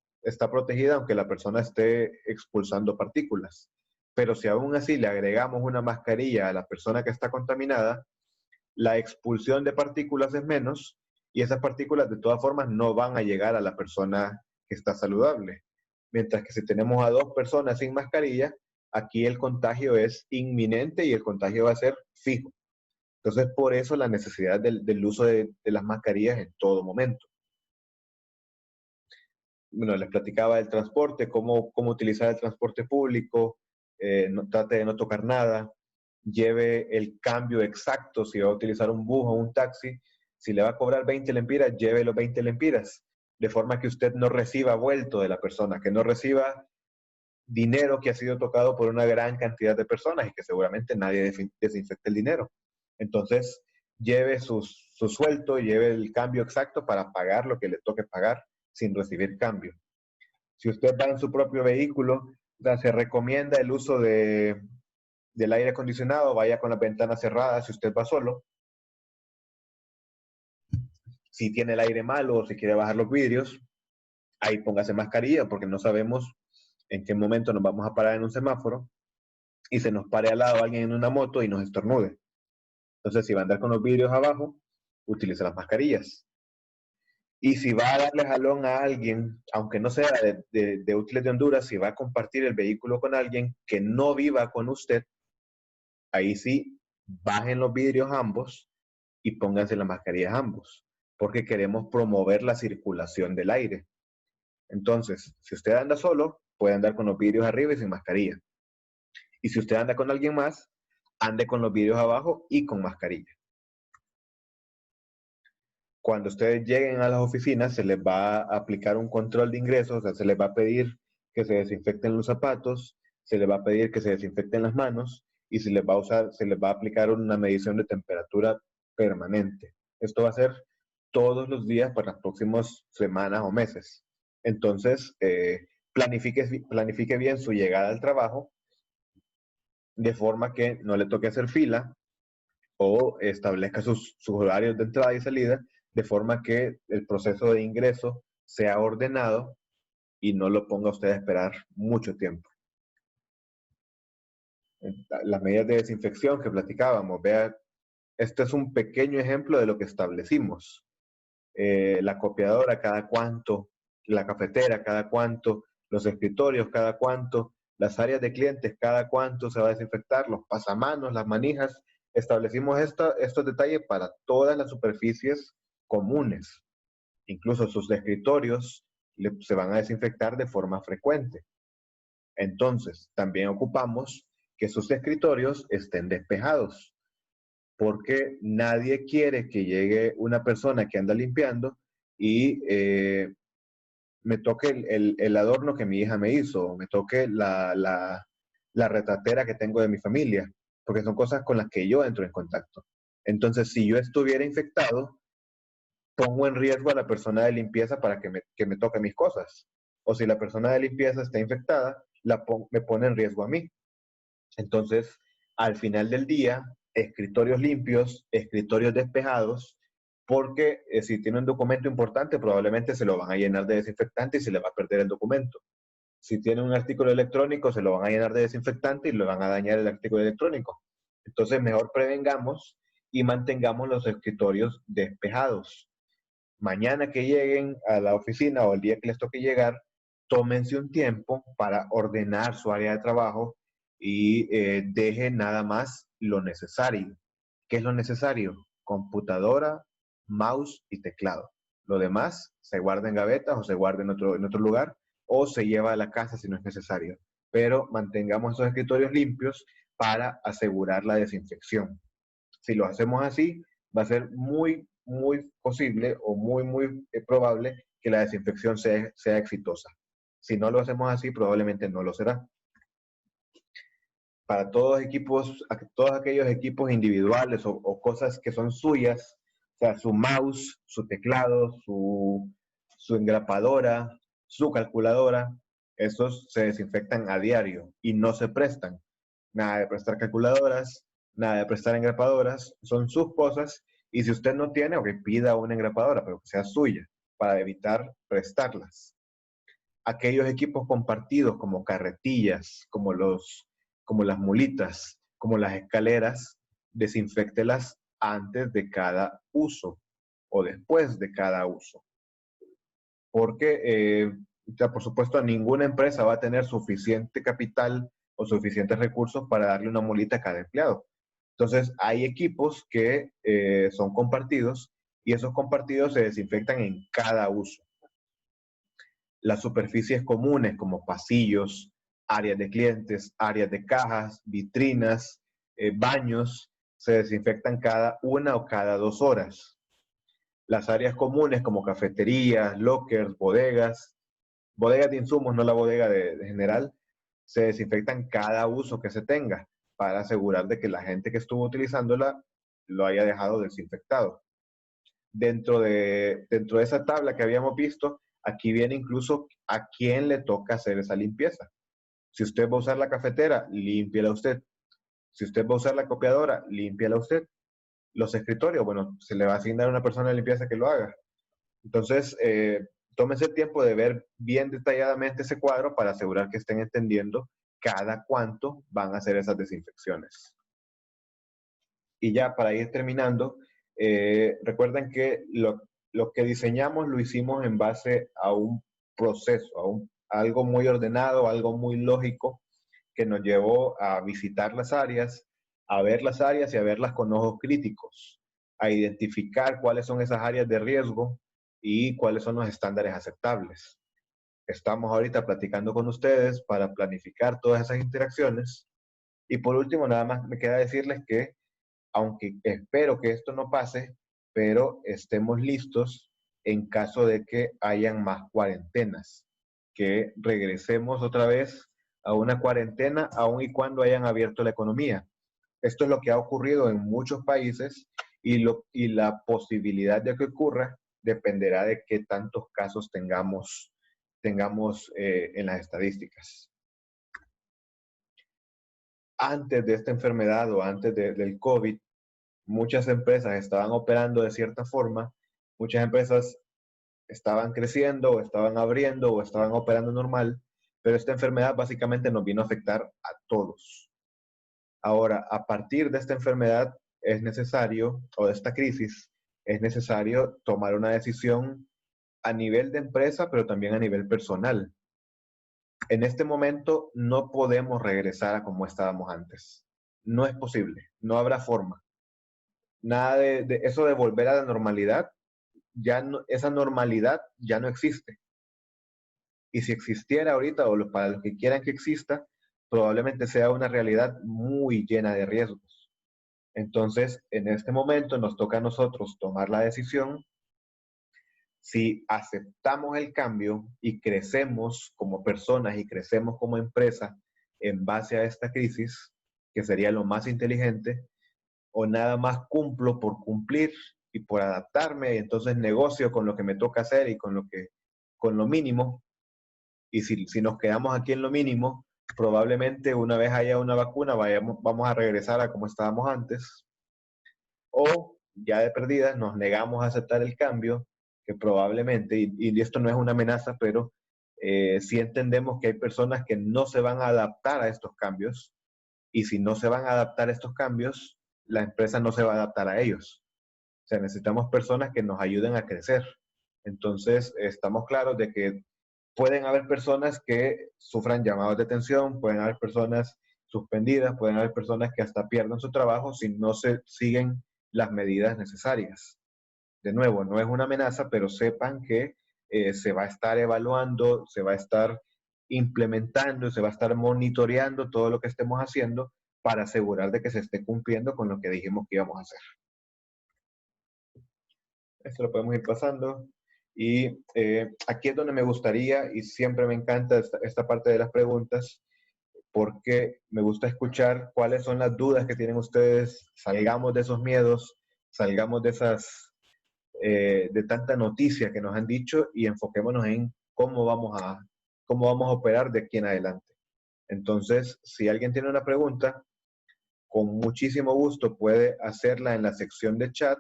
aunque la persona esté expulsando partículas. Pero si aún así le agregamos una mascarilla a la persona que está contaminada, la expulsión de partículas es menos y esas partículas de todas formas no van a llegar a la persona que está saludable. Mientras que si tenemos a dos personas sin mascarilla, aquí el contagio es inminente y el contagio va a ser fijo. Entonces, por eso la necesidad del uso de las mascarillas en todo momento. Bueno, les platicaba del transporte, cómo utilizar el transporte público, trate de no tocar nada, lleve el cambio exacto, si va a utilizar un bus o un taxi, si le va a cobrar 20 lempiras, lleve los 20 lempiras, de forma que usted no reciba vuelto de la persona, que no reciba dinero que ha sido tocado por una gran cantidad de personas y que seguramente nadie desinfecte el dinero. Entonces, lleve su sueldo, lleve el cambio exacto para pagar lo que le toque pagar sin recibir cambio. Si usted va en su propio vehículo, se recomienda el uso del aire acondicionado, vaya con las ventanas cerradas si usted va solo. Si tiene el aire malo o si quiere bajar los vidrios, ahí póngase mascarilla porque no sabemos en qué momento nos vamos a parar en un semáforo y se nos pare al lado alguien en una moto y nos estornude. Entonces, si va a andar con los vidrios abajo, utilice las mascarillas. Y si va a darle jalón a alguien, aunque no sea de Útiles de Honduras, si va a compartir el vehículo con alguien que no viva con usted, ahí sí, bajen los vidrios ambos y pónganse las mascarillas ambos, porque queremos promover la circulación del aire. Entonces, si usted anda solo, puede andar con los vidrios arriba y sin mascarilla. Y si usted anda con alguien más, ande con los vidrios abajo y con mascarilla. Cuando ustedes lleguen a las oficinas, se les va a aplicar un control de ingresos, o sea, se les va a pedir que se desinfecten los zapatos, se les va a pedir que se desinfecten las manos y se les va a aplicar una medición de temperatura permanente. Esto va a ser todos los días para las próximas semanas o meses. Entonces, planifique bien su llegada al trabajo de forma que no le toque hacer fila o establezca sus horarios de entrada y salida de forma que el proceso de ingreso sea ordenado y no lo ponga usted a esperar mucho tiempo. Las medidas de desinfección que platicábamos, vea, este es un pequeño ejemplo de lo que establecimos. La copiadora cada cuánto, la cafetera cada cuánto, los escritorios cada cuánto, las áreas de clientes cada cuánto se va a desinfectar, los pasamanos, las manijas. Establecimos estos detalles para todas las superficies comunes. Incluso sus escritorios se van a desinfectar de forma frecuente. Entonces, también ocupamos que sus escritorios estén despejados, porque nadie quiere que llegue una persona que anda limpiando y me toque el adorno que mi hija me hizo, me toque la retatera que tengo de mi familia, porque son cosas con las que yo entro en contacto. Entonces, si yo estuviera infectado, pongo en riesgo a la persona de limpieza para que me toque mis cosas. O si la persona de limpieza está infectada, me pone en riesgo a mí. Entonces, al final del día, escritorios limpios, escritorios despejados, porque si tiene un documento importante, probablemente se lo van a llenar de desinfectante y se le va a perder el documento. Si tiene un artículo electrónico, se lo van a llenar de desinfectante y le van a dañar el artículo electrónico. Entonces, mejor prevengamos y mantengamos los escritorios despejados. Mañana que lleguen a la oficina o el día que les toque llegar, tómense un tiempo para ordenar su área de trabajo y dejen nada más lo necesario. ¿Qué es lo necesario? Computadora, mouse y teclado. Lo demás se guarda en gavetas o se guarda en otro lugar o se lleva a la casa si no es necesario. Pero mantengamos esos escritorios limpios para asegurar la desinfección. Si lo hacemos así, va a ser muy posible o muy probable que la desinfección sea exitosa. Si no lo hacemos así, probablemente no lo será. Para todos aquellos equipos individuales o cosas que son suyas, o sea, su mouse, su teclado, su engrapadora, su calculadora, esos se desinfectan a diario y no se prestan. Nada de prestar calculadoras, nada de prestar engrapadoras, son sus cosas y si usted no tiene, o que pida una engrapadora, pero que sea suya, para evitar prestarlas. Aquellos equipos compartidos como carretillas, como las mulitas, como las escaleras, desinféctelas antes de cada uso o después de cada uso. Porque, por supuesto, ninguna empresa va a tener suficiente capital o suficientes recursos para darle una mulita a cada empleado. Entonces, hay equipos que son compartidos y esos compartidos se desinfectan en cada uso. Las superficies comunes como pasillos, áreas de clientes, áreas de cajas, vitrinas, baños, se desinfectan cada 1 o cada 2 horas. Las áreas comunes como cafeterías, lockers, bodegas de insumos, no la bodega de general, se desinfectan cada uso que se tenga para asegurar de que la gente que estuvo utilizándola lo haya dejado desinfectado. Dentro de esa tabla que habíamos visto, aquí viene incluso a quién le toca hacer esa limpieza. Si usted va a usar la cafetera, límpiela usted. Si usted va a usar la copiadora, límpiela usted. Los escritorios, bueno, se le va a asignar a una persona de limpieza que lo haga. Entonces, tómense el tiempo de ver bien detalladamente ese cuadro para asegurar que estén entendiendo cada cuánto van a hacer esas desinfecciones. Y ya para ir terminando, recuerden que lo que diseñamos lo hicimos en base a un proceso, a algo muy ordenado, algo muy lógico, que nos llevó a visitar las áreas, a ver las áreas y a verlas con ojos críticos, a identificar cuáles son esas áreas de riesgo y cuáles son los estándares aceptables. Estamos ahorita platicando con ustedes para planificar todas esas interacciones. Y por último, nada más me queda decirles que, aunque espero que esto no pase, pero estemos listos en caso de que hayan más cuarentenas, que regresemos otra vez a una cuarentena, aun y cuando hayan abierto la economía. Esto es lo que ha ocurrido en muchos países y la posibilidad de que ocurra dependerá de qué tantos casos tengamos en las estadísticas. Antes de esta enfermedad o antes del COVID, muchas empresas estaban operando de cierta forma, muchas empresas estaban creciendo o estaban abriendo o estaban operando normal, pero esta enfermedad básicamente nos vino a afectar a todos. Ahora, a partir de esta enfermedad es necesario, o de esta crisis, es necesario tomar una decisión a nivel de empresa, pero también a nivel personal. En este momento no podemos regresar a como estábamos antes. No es posible, no habrá forma. Nada de eso de volver a la normalidad, ya no, esa normalidad ya no existe. Y si existiera ahorita, o para los que quieran que exista, probablemente sea una realidad muy llena de riesgos. Entonces, en este momento nos toca a nosotros tomar la decisión si aceptamos el cambio y crecemos como personas y crecemos como empresa en base a esta crisis, que sería lo más inteligente, o nada más cumplo por cumplir y por adaptarme, y entonces negocio con lo que me toca hacer y con lo mínimo. Y si nos quedamos aquí en lo mínimo, probablemente una vez haya una vacuna, vamos a regresar a como estábamos antes. O ya de perdida nos negamos a aceptar el cambio, que probablemente, y esto no es una amenaza, pero sí entendemos que hay personas que no se van a adaptar a estos cambios, y si no se van a adaptar a estos cambios, la empresa no se va a adaptar a ellos. O sea, necesitamos personas que nos ayuden a crecer. Entonces, estamos claros de que pueden haber personas que sufran llamados de atención, pueden haber personas suspendidas, pueden haber personas que hasta pierdan su trabajo si no se siguen las medidas necesarias. De nuevo, no es una amenaza, pero sepan que se va a estar evaluando, se va a estar implementando, se va a estar monitoreando todo lo que estemos haciendo para asegurar de que se esté cumpliendo con lo que dijimos que íbamos a hacer. Esto lo podemos ir pasando. Y aquí es donde me gustaría, y siempre me encanta esta parte de las preguntas, porque me gusta escuchar cuáles son las dudas que tienen ustedes. Salgamos de esos miedos, salgamos de de tanta noticia que nos han dicho y enfoquémonos en cómo vamos a operar de aquí en adelante. Entonces, si alguien tiene una pregunta, con muchísimo gusto puede hacerla en la sección de chat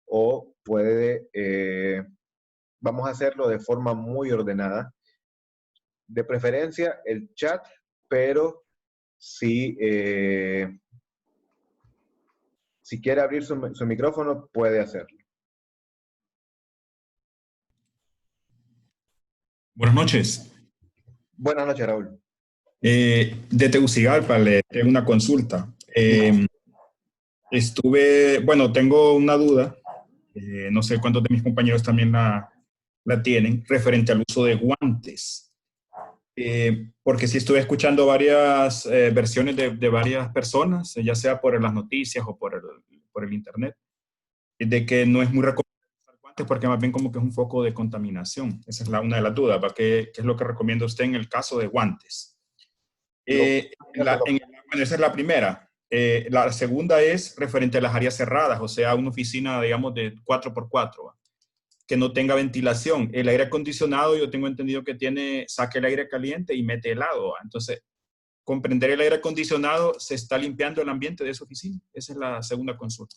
o vamos a hacerlo de forma muy ordenada. De preferencia el chat, pero si quiere abrir su micrófono, puede hacerlo. Buenas noches. Buenas noches, Raúl. De Tegucigalpa le tengo una consulta. Tengo una duda, no sé cuántos de mis compañeros también la tienen, referente al uso de guantes. Porque sí estuve escuchando varias versiones de varias personas, ya sea por las noticias o por el internet, de que no es muy recomendable usar guantes porque más bien como que es un foco de contaminación. Esa es una de las dudas. ¿Qué es lo que recomienda usted en el caso de guantes? Esa es la primera. La segunda es referente a las áreas cerradas, o sea, una oficina, digamos, de 4x4, que no tenga ventilación. El aire acondicionado, yo tengo entendido que saca el aire caliente y mete helado. Entonces, comprender el aire acondicionado, se está limpiando el ambiente de esa oficina. Esa es la segunda consulta.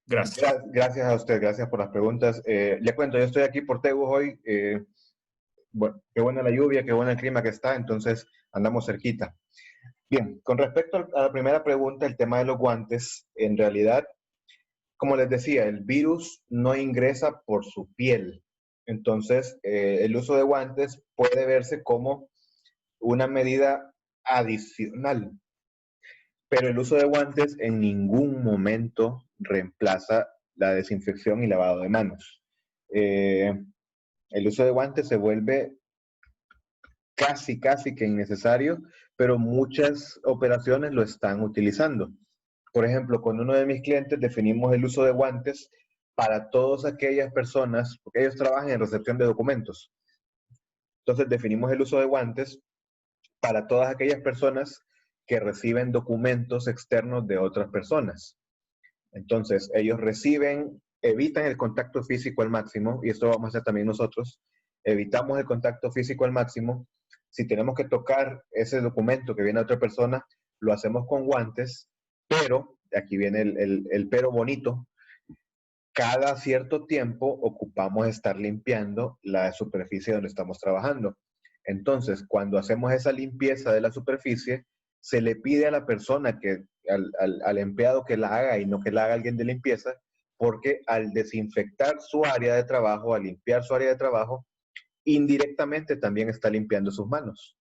Gracias. Gracias a usted, gracias por las preguntas. Le cuento, yo estoy aquí por Tegus hoy. Bueno, qué buena la lluvia, qué buen el clima que está, entonces andamos cerquita. Bien, con respecto a la primera pregunta, el tema de los guantes, en realidad, como les decía, el virus no ingresa por su piel. Entonces, el uso de guantes puede verse como una medida adicional, pero el uso de guantes en ningún momento reemplaza la desinfección y lavado de manos. El uso de guantes se vuelve casi que innecesario, pero muchas operaciones lo están utilizando. Por ejemplo, con uno de mis clientes definimos el uso de guantes para todas aquellas personas, porque ellos trabajan en recepción de documentos. Entonces definimos el uso de guantes para todas aquellas personas que reciben documentos externos de otras personas. Entonces, ellos reciben, evitan el contacto físico al máximo, y esto vamos a hacer también nosotros, evitamos el contacto físico al máximo. Si tenemos que tocar ese documento que viene a otra persona, lo hacemos con guantes, pero, aquí viene el pero bonito, cada cierto tiempo ocupamos estar limpiando la superficie donde estamos trabajando. Entonces, cuando hacemos esa limpieza de la superficie, se le pide a la persona al empleado que la haga y no que la haga alguien de limpieza, porque al desinfectar su área de trabajo, al limpiar su área de trabajo, indirectamente también está limpiando sus manos.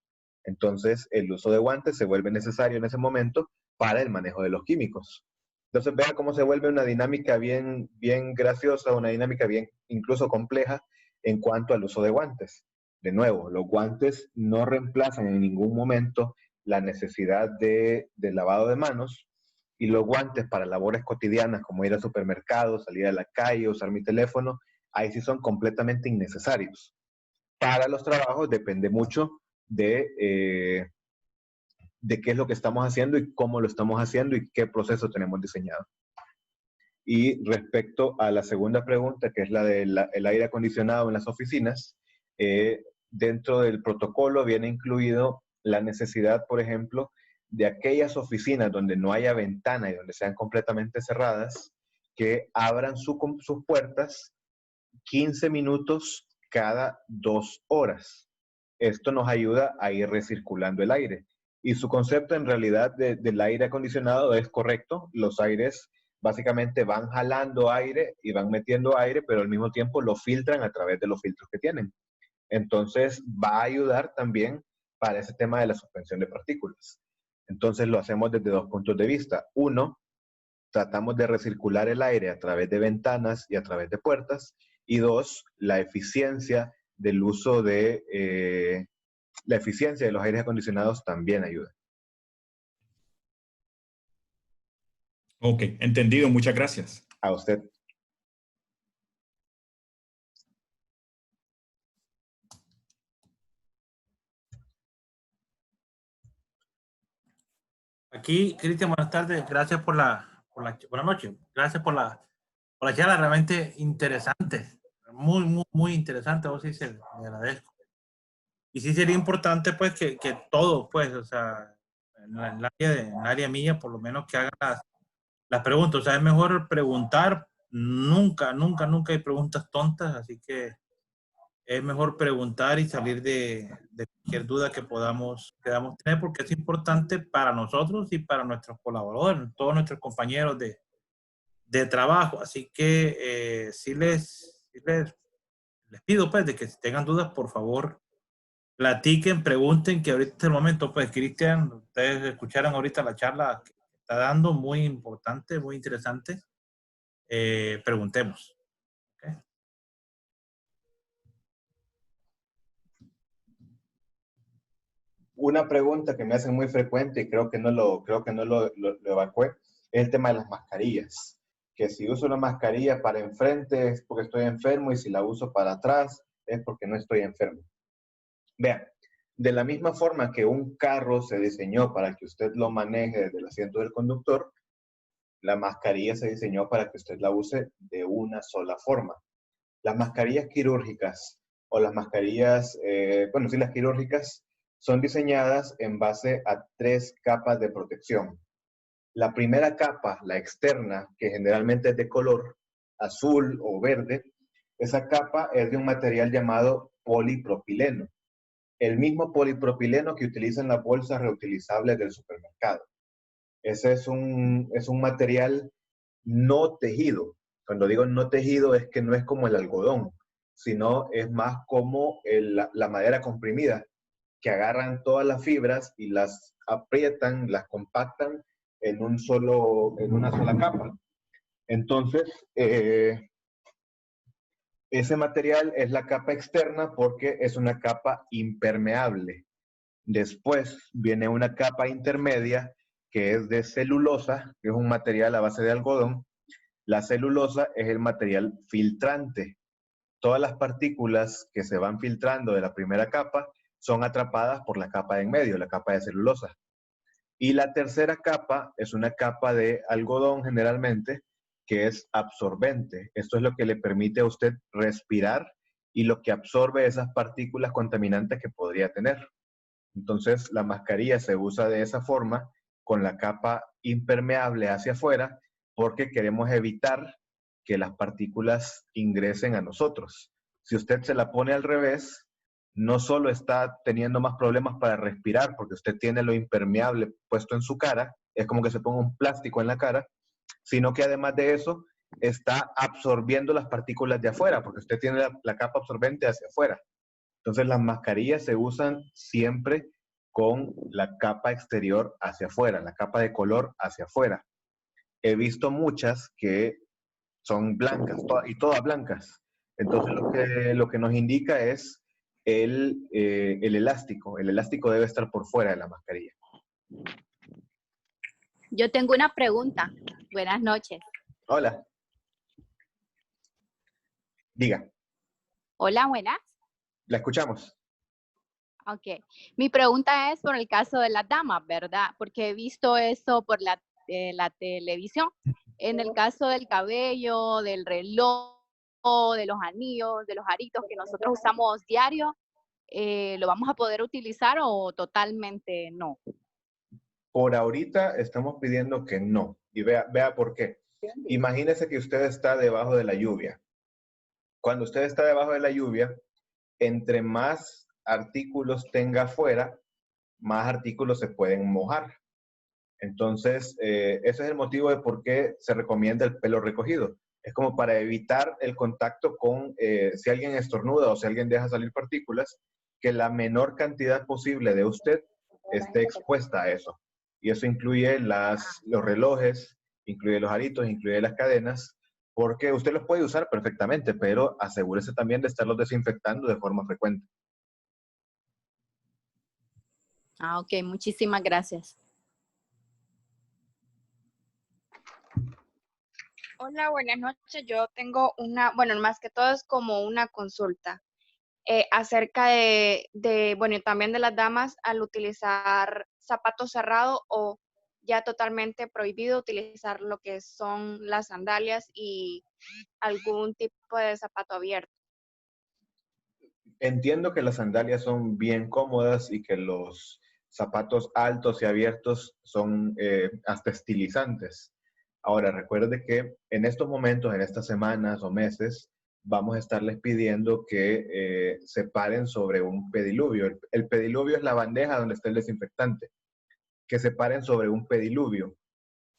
Entonces, el uso de guantes se vuelve necesario en ese momento para el manejo de los químicos. Entonces, vea cómo se vuelve una dinámica bien graciosa, una dinámica bien incluso compleja en cuanto al uso de guantes. De nuevo, los guantes no reemplazan en ningún momento la necesidad de lavado de manos, y los guantes para labores cotidianas como ir al supermercado, salir a la calle, usar mi teléfono, ahí sí son completamente innecesarios. Para los trabajos depende mucho de qué es lo que estamos haciendo y cómo lo estamos haciendo y qué proceso tenemos diseñado. Y respecto a la segunda pregunta, que es la del aire acondicionado en las oficinas, dentro del protocolo viene incluido la necesidad, por ejemplo, de aquellas oficinas donde no haya ventana y donde sean completamente cerradas, que abran sus puertas 15 minutos cada 2 horas. Esto nos ayuda a ir recirculando el aire. Y su concepto en realidad del aire acondicionado es correcto. Los aires básicamente van jalando aire y van metiendo aire, pero al mismo tiempo lo filtran a través de los filtros que tienen. Entonces va a ayudar también para ese tema de la suspensión de partículas. Entonces lo hacemos desde 2 puntos de vista. Uno, tratamos de recircular el aire a través de ventanas y a través de puertas. Y 2, la eficiencia del uso la eficiencia de los aires acondicionados también ayuda. Ok, entendido. Muchas gracias. A usted. Aquí, Cristian, buenas tardes. Gracias buenas noches. Gracias por la charla, realmente interesante. Muy interesante. Vos sí me agradezco. Y sí sería importante, pues, que todos, pues, o sea, en el área mía, por lo menos que hagan las preguntas. O sea, es mejor preguntar. Nunca hay preguntas tontas, así que es mejor preguntar y salir de cualquier duda que podamos tener, porque es importante para nosotros y para nuestros colaboradores, todos nuestros compañeros de trabajo. Así que sí les pido, pues, de que si tengan dudas, por favor, platiquen, pregunten, que ahorita es el momento. Pues, Cristian, ustedes escucharon ahorita la charla que está dando, muy importante, muy interesante. Preguntemos. ¿Okay? Una pregunta que me hacen muy frecuente y creo que no lo evacué, es el tema de las mascarillas. Que si uso una mascarilla para enfrente es porque estoy enfermo, y si la uso para atrás es porque no estoy enfermo. Vean, de la misma forma que un carro se diseñó para que usted lo maneje desde el asiento del conductor, la mascarilla se diseñó para que usted la use de una sola forma. Las mascarillas quirúrgicas o las mascarillas, las quirúrgicas son diseñadas en base a 3 capas de protección. La primera capa, la externa, que generalmente es de color azul o verde, esa capa es de un material llamado polipropileno. El mismo polipropileno que utilizan las bolsas reutilizables del supermercado. Ese es un material no tejido. Cuando digo no tejido es que no es como el algodón, sino es más como la madera comprimida, que agarran todas las fibras y las aprietan, las compactan en una sola capa. Entonces, ese material es la capa externa porque es una capa impermeable. Después viene una capa intermedia que es de celulosa, que es un material a base de algodón. La celulosa es el material filtrante. Todas las partículas que se van filtrando de la primera capa son atrapadas por la capa de en medio, la capa de celulosa. Y la tercera capa es una capa de algodón generalmente, que es absorbente. Esto es lo que le permite a usted respirar y lo que absorbe esas partículas contaminantes que podría tener. Entonces, la mascarilla se usa de esa forma, con la capa impermeable hacia afuera, porque queremos evitar que las partículas ingresen a nosotros. Si usted se la pone al revés, no solo está teniendo más problemas para respirar, porque usted tiene lo impermeable puesto en su cara, es como que se ponga un plástico en la cara, sino que además de eso, está absorbiendo las partículas de afuera, porque usted tiene la capa absorbente hacia afuera. Entonces, las mascarillas se usan siempre con la capa exterior hacia afuera, la capa de color hacia afuera. He visto muchas que son blancas, y todas blancas. Entonces, lo que nos indica es el elástico. El elástico debe estar por fuera de la mascarilla. Yo tengo una pregunta. Buenas noches. Hola. Diga. Hola, buenas. La escuchamos. Ok. Mi pregunta es por el caso de las damas, ¿verdad? Porque he visto eso por la televisión. En el caso del cabello, del reloj, de los anillos, de los aritos que nosotros usamos diario, ¿lo vamos a poder utilizar o totalmente no? Por ahorita estamos pidiendo que no. Y vea por qué. Imagínese que usted está debajo de la lluvia. Cuando usted está debajo de la lluvia, entre más artículos tenga afuera, más artículos se pueden mojar. Entonces, ese es el motivo de por qué se recomienda el pelo recogido. Es como para evitar el contacto con, si alguien estornuda o si alguien deja salir partículas, que la menor cantidad posible de usted esté expuesta a eso. Y eso incluye los relojes, incluye los aritos, incluye las cadenas, porque usted los puede usar perfectamente, pero asegúrese también de estarlos desinfectando de forma frecuente. Ah, ok. Muchísimas gracias. Hola, buenas noches. Yo tengo bueno, más que todo es como una consulta acerca bueno, también de las damas al utilizar zapatos cerrados o ya totalmente prohibido utilizar lo que son las sandalias y algún tipo de zapato abierto. Entiendo que las sandalias son bien cómodas y que los zapatos altos y abiertos son hasta estilizantes. Ahora, recuerde que en estos momentos, en estas semanas o meses, vamos a estarles pidiendo que se paren sobre un pediluvio. El pediluvio es la bandeja donde está el desinfectante. Que se paren sobre un pediluvio.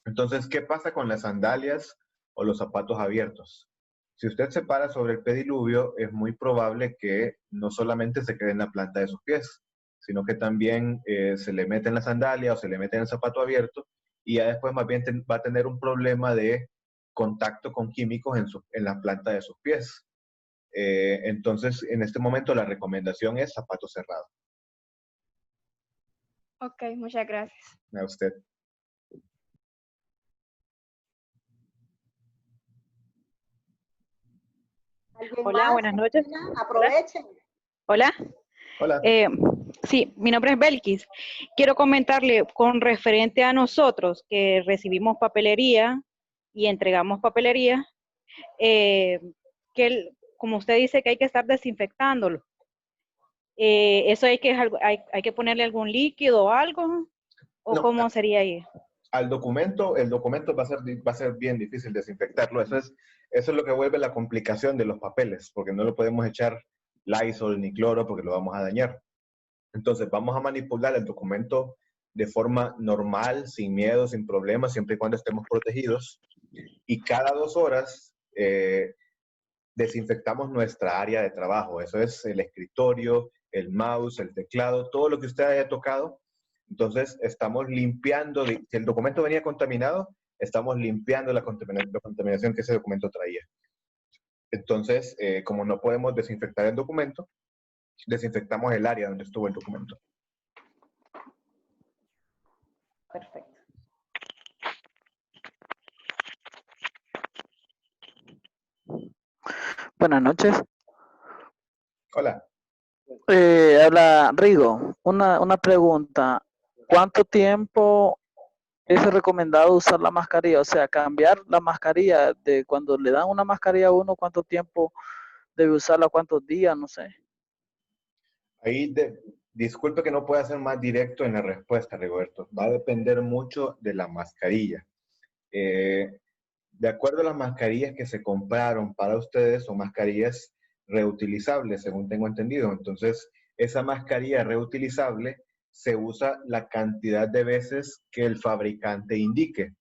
Entonces, ¿qué pasa con las sandalias o los zapatos abiertos? Si usted se para sobre el pediluvio, es muy probable que no solamente se quede en la planta de sus pies, sino que también se le mete en la sandalia o se le mete en el zapato abierto y ya después más bien va a tener un problema de contacto con químicos en la planta de sus pies. Entonces, en este momento la recomendación es zapato cerrado. Ok, muchas gracias. A usted. Hola, buenas noches. Aprovechen. Hola. Hola. Sí, mi nombre es Belkis. Quiero comentarle con referente a nosotros que recibimos papelería y entregamos papelería, como usted dice que hay que estar desinfectándolo. ¿Eso hay que ponerle algún líquido o algo? ¿O No, cómo sería ahí? el documento va a ser bien difícil desinfectarlo. Eso es lo que vuelve la complicación de los papeles, porque no lo podemos echar Lysol ni cloro porque lo vamos a dañar. Entonces, vamos a manipular el documento de forma normal, sin miedo, sin problemas, siempre y cuando estemos protegidos. Y cada 2 horas desinfectamos nuestra área de trabajo. Eso es el escritorio, el mouse, el teclado, todo lo que usted haya tocado. Entonces, estamos limpiando, si el documento venía contaminado, estamos limpiando la contaminación que ese documento traía. Entonces, como no podemos desinfectar el documento, desinfectamos el área donde estuvo el documento. Perfecto. Buenas noches. Hola. Habla Rigo. Una pregunta. ¿Cuánto tiempo es recomendado usar la mascarilla? O sea, cambiar la mascarilla de cuando le dan una mascarilla a uno, ¿cuánto tiempo debe usarla? ¿Cuántos días? No sé. Ahí, disculpe que no pueda ser más directo en la respuesta, Rigoberto. Va a depender mucho de la mascarilla. De acuerdo a las mascarillas que se compraron para ustedes, son mascarillas reutilizables, según tengo entendido. Entonces, esa mascarilla reutilizable se usa la cantidad de veces que el fabricante indique.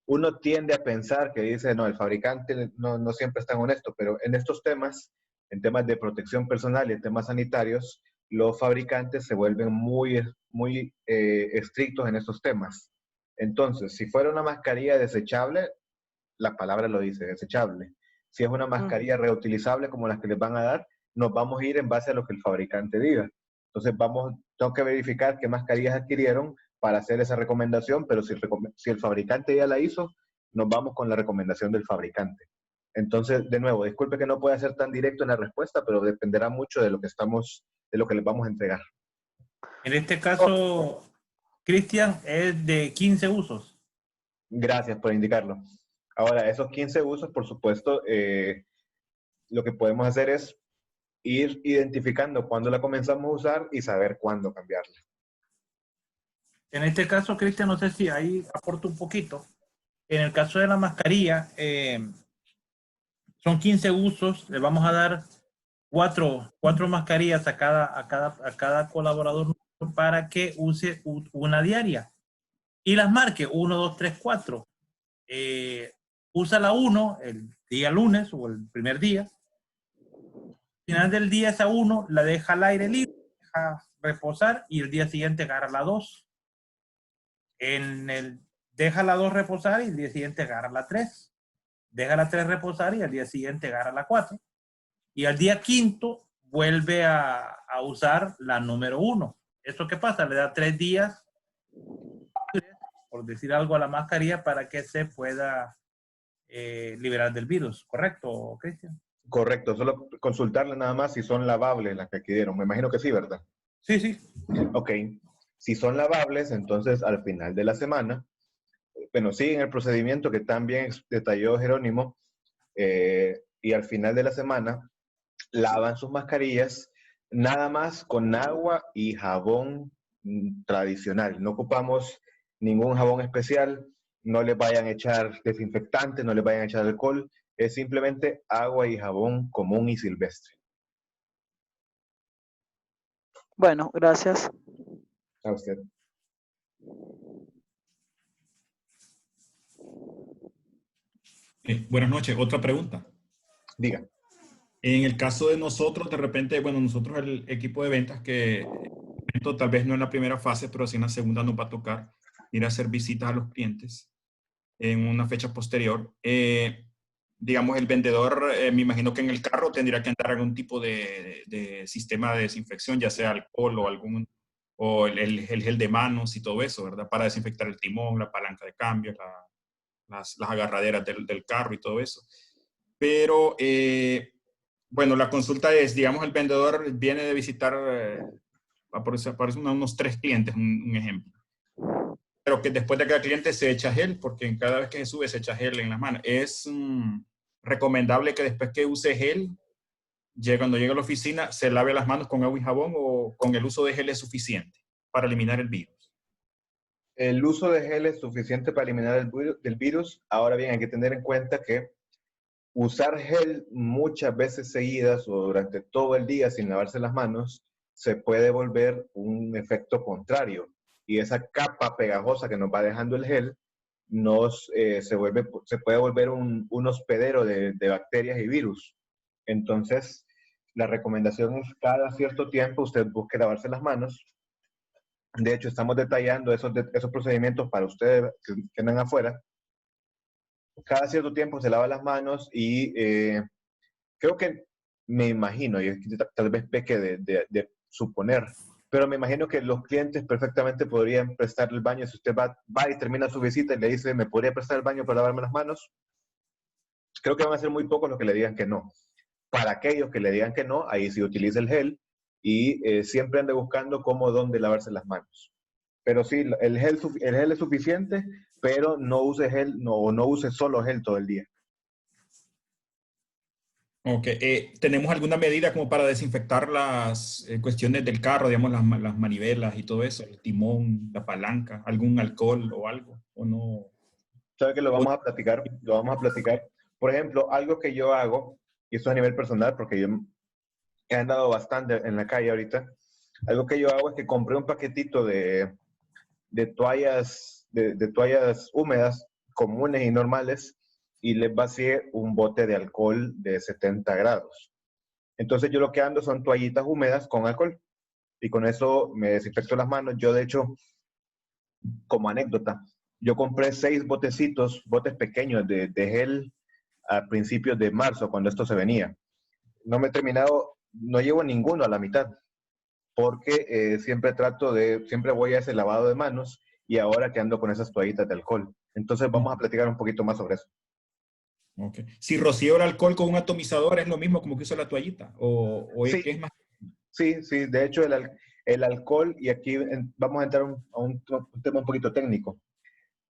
Uno tiende a pensar que dice, no, el fabricante no siempre es tan honesto, pero en estos temas, en temas de protección personal y en temas sanitarios, los fabricantes se vuelven muy estrictos en estos temas. Entonces, si fuera una mascarilla desechable, la palabra lo dice, desechable. Si es una mascarilla reutilizable como las que les van a dar, nos vamos a ir en base a lo que el fabricante diga. Entonces, tengo que verificar qué mascarillas adquirieron para hacer esa recomendación, pero si el fabricante ya la hizo, nos vamos con la recomendación del fabricante. Entonces, de nuevo, disculpe que no pueda ser tan directo en la respuesta, pero dependerá mucho de lo que les vamos a entregar. En este caso, Cristian, es de 15 usos. Gracias por indicarlo. Ahora, esos 15 usos, por supuesto, lo que podemos hacer es ir identificando cuándo la comenzamos a usar y saber cuándo cambiarla. En este caso, Cristian, no sé si ahí aporto un poquito. En el caso de la mascarilla, son 15 usos. Le vamos a dar cuatro mascarillas a cada colaborador para que use una diaria. Y las marque 1, 2, 3, 4. Usa la 1 el día lunes o el primer día. Al final del día esa 1 la deja al aire libre, deja reposar y el día siguiente agarra la 2. Deja la 2 reposar y el día siguiente agarra la 3. Deja la 3 reposar y al día siguiente agarra la 4. Y al día quinto vuelve a usar la número 1. ¿Eso qué pasa? Le da 3 días, por decir algo, a la mascarilla para que se pueda liberar del virus. ¿Correcto, Cristian? Correcto. Solo consultarle nada más si son lavables las que adquirieron. Me imagino que sí, ¿verdad? Sí, sí. Ok. Si son lavables, entonces al final de la semana, bueno, siguen el procedimiento que también detalló Jerónimo, y al final de la semana lavan sus mascarillas nada más con agua y jabón tradicional. No ocupamos ningún jabón especial, no le vayan a echar desinfectante, no le vayan a echar alcohol, es simplemente agua y jabón común y silvestre. Bueno, gracias. A usted. Buenas noches. Otra pregunta. Diga. En el caso de nosotros, de repente, bueno, nosotros el equipo de ventas que tal vez no en la primera fase, pero sí en la segunda nos va a tocar ir a hacer visitas a los clientes en una fecha posterior. Digamos, el vendedor, me imagino que en el carro tendría que entrar algún tipo de sistema de desinfección, ya sea alcohol o el gel de manos y todo eso, ¿verdad? Para desinfectar el timón, la palanca de cambio, las agarraderas del carro y todo eso. Pero, bueno, la consulta es, digamos, el vendedor viene de visitar, aparece unos 3 clientes, un ejemplo. Pero que después de cada cliente se echa gel, porque cada vez que se sube se echa gel en las manos. Es recomendable que después que use gel, cuando llegue a la oficina, se lave las manos con agua y jabón, o con el uso de gel es suficiente para eliminar el virus. El uso de gel es suficiente para eliminar el virus. Ahora bien, hay que tener en cuenta que usar gel muchas veces seguidas o durante todo el día sin lavarse las manos se puede volver un efecto contrario. Y esa capa pegajosa que nos va dejando el gel se puede volver un hospedero de bacterias y virus. Entonces, la recomendación es cada cierto tiempo usted busque lavarse las manos. De hecho, estamos detallando esos procedimientos para ustedes que andan afuera. Cada cierto tiempo se lava las manos y creo que, me imagino, y tal vez peque de suponer, pero me imagino que los clientes perfectamente podrían prestar el baño. Si usted va y termina su visita y le dice, ¿me podría prestar el baño para lavarme las manos? Creo que van a ser muy pocos los que le digan que no. Para aquellos que le digan que no, ahí sí utiliza el gel y siempre ande buscando cómo, dónde lavarse las manos. Pero sí, el gel es suficiente, pero no use gel, no use solo gel todo el día. Ok, ¿tenemos alguna medida como para desinfectar las cuestiones del carro, digamos, las manivelas y todo eso, el timón, la palanca, algún alcohol o algo, o no? ¿Sabe que lo vamos a platicar? Lo vamos a platicar. Por ejemplo, algo que yo hago, y esto a nivel personal, porque yo he andado bastante en la calle ahorita, algo que yo hago es que compré un paquetito de toallas, de toallas húmedas, comunes y normales, y les vacié un bote de alcohol de 70 grados. Entonces yo lo que ando son toallitas húmedas con alcohol, y con eso me desinfecto las manos. Yo, de hecho, como anécdota, yo compré 6 botes pequeños de gel a principios de marzo, cuando esto se venía. No me he terminado, no llevo ninguno a la mitad, porque siempre voy a ese lavado de manos y ahora que ando con esas toallitas de alcohol. Entonces vamos a platicar un poquito más sobre eso. Okay. Si rocío el alcohol con un atomizador, ¿es lo mismo como que hizo la toallita? ¿O Sí, es más? sí, de hecho el alcohol, y aquí vamos a entrar a un tema un poquito técnico.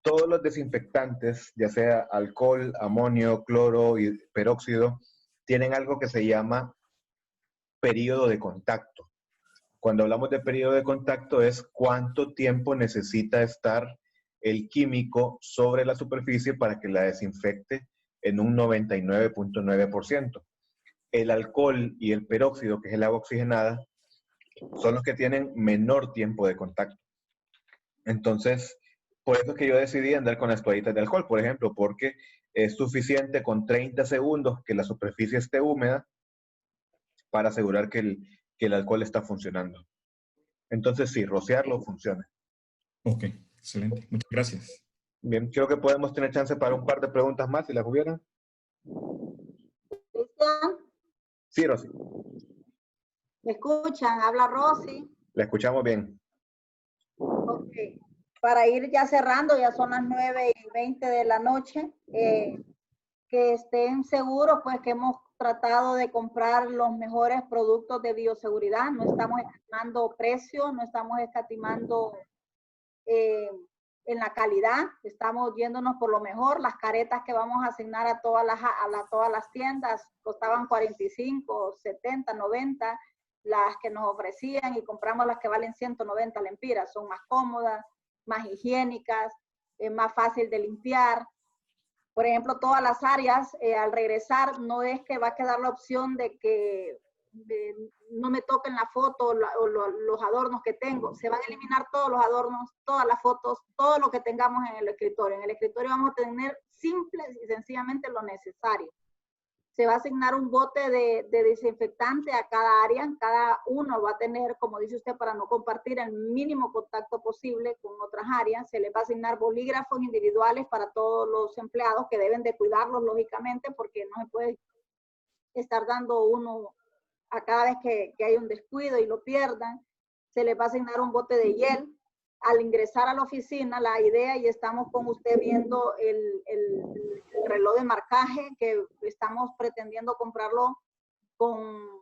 Todos los desinfectantes, ya sea alcohol, amonio, cloro y peróxido, tienen algo que se llama periodo de contacto. Cuando hablamos de periodo de contacto es cuánto tiempo necesita estar el químico sobre la superficie para que la desinfecte en un 99.9%. El alcohol y el peróxido, que es el agua oxigenada, son los que tienen menor tiempo de contacto. Entonces, por eso es que yo decidí andar con las toallitas de alcohol, por ejemplo, porque es suficiente con 30 segundos que la superficie esté húmeda para asegurar que el alcohol está funcionando. Entonces, sí, rociarlo funciona. Ok, excelente. Muchas gracias. Bien, creo que podemos tener chance para un par de preguntas más, si las hubieran. Cristian, Sí, Rosy, ¿me escuchan? Habla Rosy. la escuchamos bien. Ok. Para ir ya cerrando, ya son las 9:20 de la noche, que estén seguros, pues que hemos tratado de comprar los mejores productos de bioseguridad, no estamos escatimando precios, no estamos escatimando en la calidad, estamos yéndonos por lo mejor. Las caretas que vamos a asignar a todas las tiendas costaban 45, 70, 90, las que nos ofrecían, y compramos las que valen 190 lempiras, son más cómodas, más higiénicas, más fácil de limpiar. Por ejemplo, todas las áreas, al regresar, no es que va a quedar la opción de que no me toquen la foto o los adornos que tengo. Se van a eliminar todos los adornos, todas las fotos, todo lo que tengamos en el escritorio. En el escritorio vamos a tener simple y sencillamente lo necesario. Se va a asignar un bote de desinfectante a cada área. Cada uno va a tener, como dice usted, para no compartir el mínimo contacto posible con otras áreas. Se les va a asignar bolígrafos individuales para todos los empleados, que deben de cuidarlos, lógicamente, porque no se puede estar dando uno a cada vez que hay un descuido y lo pierdan. Se les va a asignar un bote de hiel. Al ingresar a la oficina, la idea, y estamos con usted viendo el reloj de marcaje, que estamos pretendiendo comprarlo con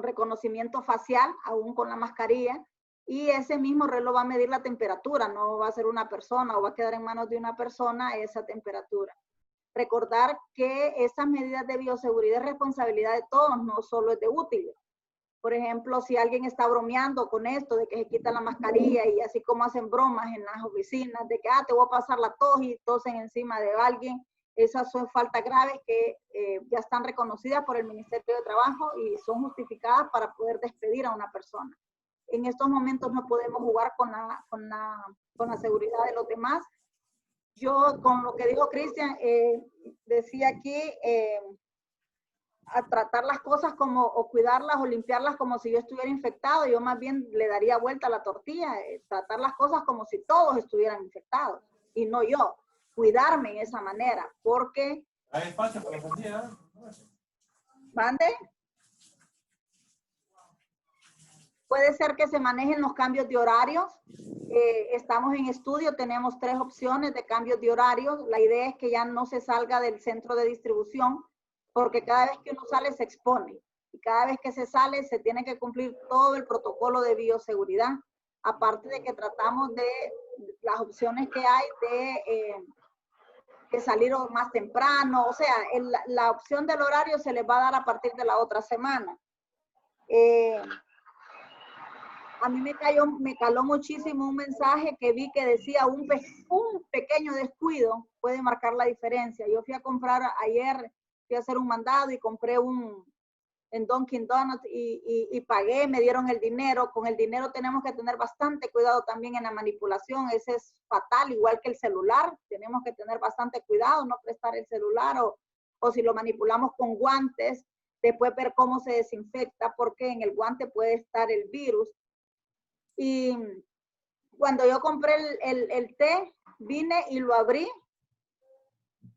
reconocimiento facial, aún con la mascarilla, y ese mismo reloj va a medir la temperatura, no va a ser una persona o va a quedar en manos de una persona esa temperatura. Recordar que esas medidas de bioseguridad es responsabilidad de todos, no solo es de útiles. Por ejemplo, si alguien está bromeando con esto de que se quita la mascarilla, y así como hacen bromas en las oficinas de que te voy a pasar la tos, y tosen encima de alguien, esas son faltas graves que ya están reconocidas por el Ministerio de Trabajo y son justificadas para poder despedir a una persona. En estos momentos no podemos jugar con la seguridad de los demás. Yo, con lo que dijo Cristian, decía aquí, a tratar las cosas como, o cuidarlas o limpiarlas como si yo estuviera infectado, yo más bien le daría vuelta a la tortilla, tratar las cosas como si todos estuvieran infectados y no yo, cuidarme en esa manera, porque... ¿Hay espacio para la tortilla? ¿Mande? Puede ser que se manejen los cambios de horarios. Estamos en estudio, tenemos 3 opciones de cambios de horarios. La idea es que ya no se salga del centro de distribución, porque cada vez que uno sale se expone. Y cada vez que se sale se tiene que cumplir todo el protocolo de bioseguridad. Aparte de que tratamos de las opciones que hay de salir más temprano. O sea, la opción del horario se les va a dar a partir de la otra semana. A mí me caló muchísimo un mensaje que vi que decía un pequeño descuido puede marcar la diferencia. Yo fui a comprar ayer, fui a hacer un mandado y compré en Dunkin' Donuts y pagué, me dieron el dinero. Con el dinero tenemos que tener bastante cuidado también en la manipulación. Ese es fatal, igual que el celular. Tenemos que tener bastante cuidado, no prestar el celular o si lo manipulamos con guantes, después ver cómo se desinfecta, porque en el guante puede estar el virus. Y cuando yo compré el té, vine y lo abrí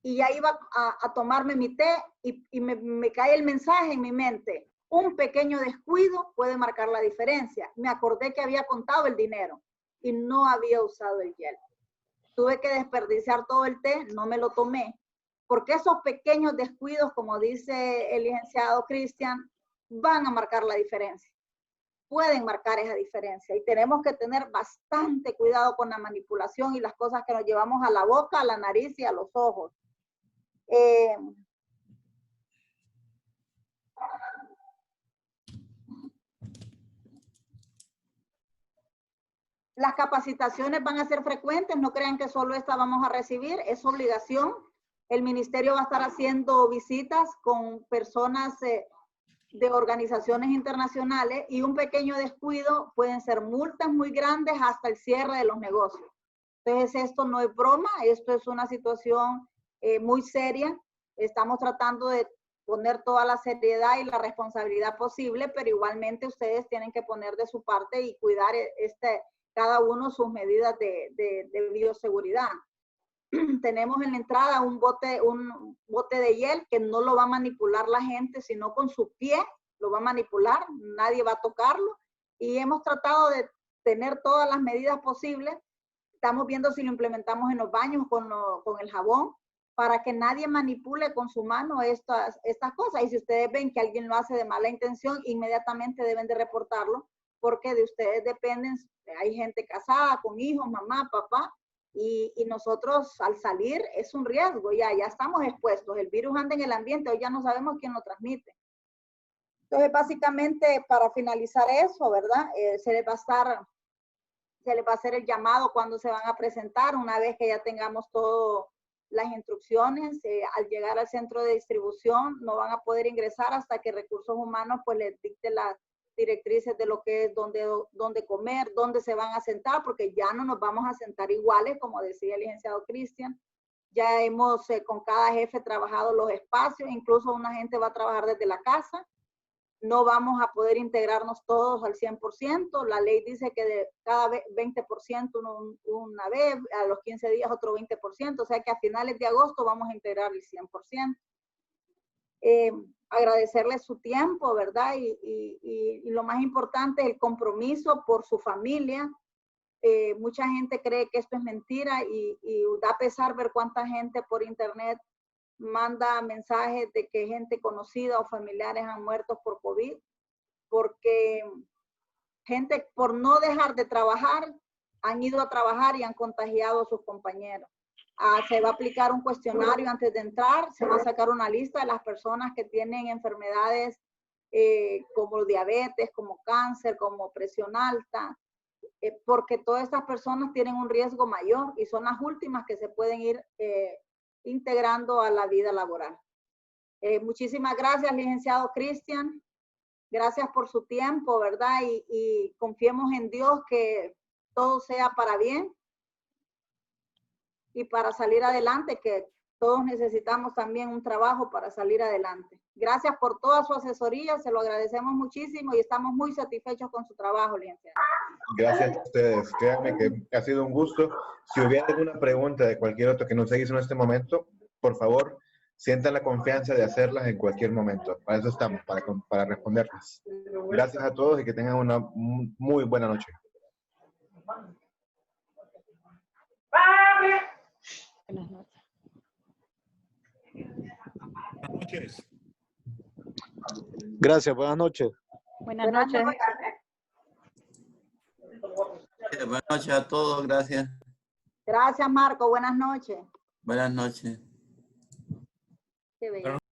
y ya iba a tomarme mi té y me cae el mensaje en mi mente. Un pequeño descuido puede marcar la diferencia. Me acordé que había contado el dinero y no había usado el gel. Tuve que desperdiciar todo el té, no me lo tomé. Porque esos pequeños descuidos, como dice el licenciado Cristian, van a marcar la diferencia. Pueden marcar esa diferencia y tenemos que tener bastante cuidado con la manipulación y las cosas que nos llevamos a la boca, a la nariz y a los ojos. Las capacitaciones van a ser frecuentes, no crean que solo esta vamos a recibir, es obligación. El ministerio va a estar haciendo visitas con personas de organizaciones internacionales y un pequeño descuido pueden ser multas muy grandes hasta el cierre de los negocios. Entonces esto no es broma, esto es una situación muy seria. Estamos tratando de poner toda la seriedad y la responsabilidad posible, pero igualmente ustedes tienen que poner de su parte y cuidar cada uno sus medidas de bioseguridad. Tenemos en la entrada un bote de hiel que no lo va a manipular la gente, sino con su pie lo va a manipular, nadie va a tocarlo. Y hemos tratado de tener todas las medidas posibles. Estamos viendo si lo implementamos en los baños con el jabón, para que nadie manipule con su mano estas cosas. Y si ustedes ven que alguien lo hace de mala intención, inmediatamente deben de reportarlo, porque de ustedes dependen, hay gente casada, con hijos, mamá, papá, y nosotros al salir es un riesgo, ya estamos expuestos, el virus anda en el ambiente, hoy ya no sabemos quién lo transmite. Entonces, básicamente, para finalizar eso, ¿verdad? Se les va a hacer el llamado cuando se van a presentar, una vez que ya tengamos todas las instrucciones. Al llegar al centro de distribución, no van a poder ingresar hasta que Recursos Humanos pues les dicte las directrices de lo que es dónde comer, dónde se van a sentar, porque ya no nos vamos a sentar iguales, como decía el licenciado Cristian. Ya hemos con cada jefe trabajado los espacios, incluso una gente va a trabajar desde la casa. No vamos a poder integrarnos todos al 100%. La ley dice que de cada 20% una vez, a los 15 días otro 20%, o sea que a finales de agosto vamos a integrar el 100%. Agradecerles su tiempo, ¿verdad? Y lo más importante, el compromiso por su familia. Mucha gente cree que esto es mentira y da pesar ver cuánta gente por internet manda mensajes de que gente conocida o familiares han muerto por COVID, porque gente por no dejar de trabajar, han ido a trabajar y han contagiado a sus compañeros. Se va a aplicar un cuestionario antes de entrar, se va a sacar una lista de las personas que tienen enfermedades como diabetes, como cáncer, como presión alta, porque todas estas personas tienen un riesgo mayor y son las últimas que se pueden ir integrando a la vida laboral. Muchísimas gracias, licenciado Cristian. Gracias por su tiempo, ¿verdad? Y confiemos en Dios que todo sea para bien. y para salir adelante, que todos necesitamos también un trabajo para salir adelante. Gracias por toda su asesoría, se lo agradecemos muchísimo y estamos muy satisfechos con su trabajo, licenciada. Gracias a ustedes. Créanme que ha sido un gusto. Si hubiera alguna pregunta de cualquier otro que no se hizo en este momento, por favor, sientan la confianza de hacerlas en cualquier momento. Para eso estamos, para responderlas. Gracias a todos y que tengan una muy buena noche. Buenas noches. Buenas noches. Gracias, buenas noches. Buenas noches. Buenas noches a todos, gracias. Gracias, Marco. Buenas noches. Buenas noches. Qué bello.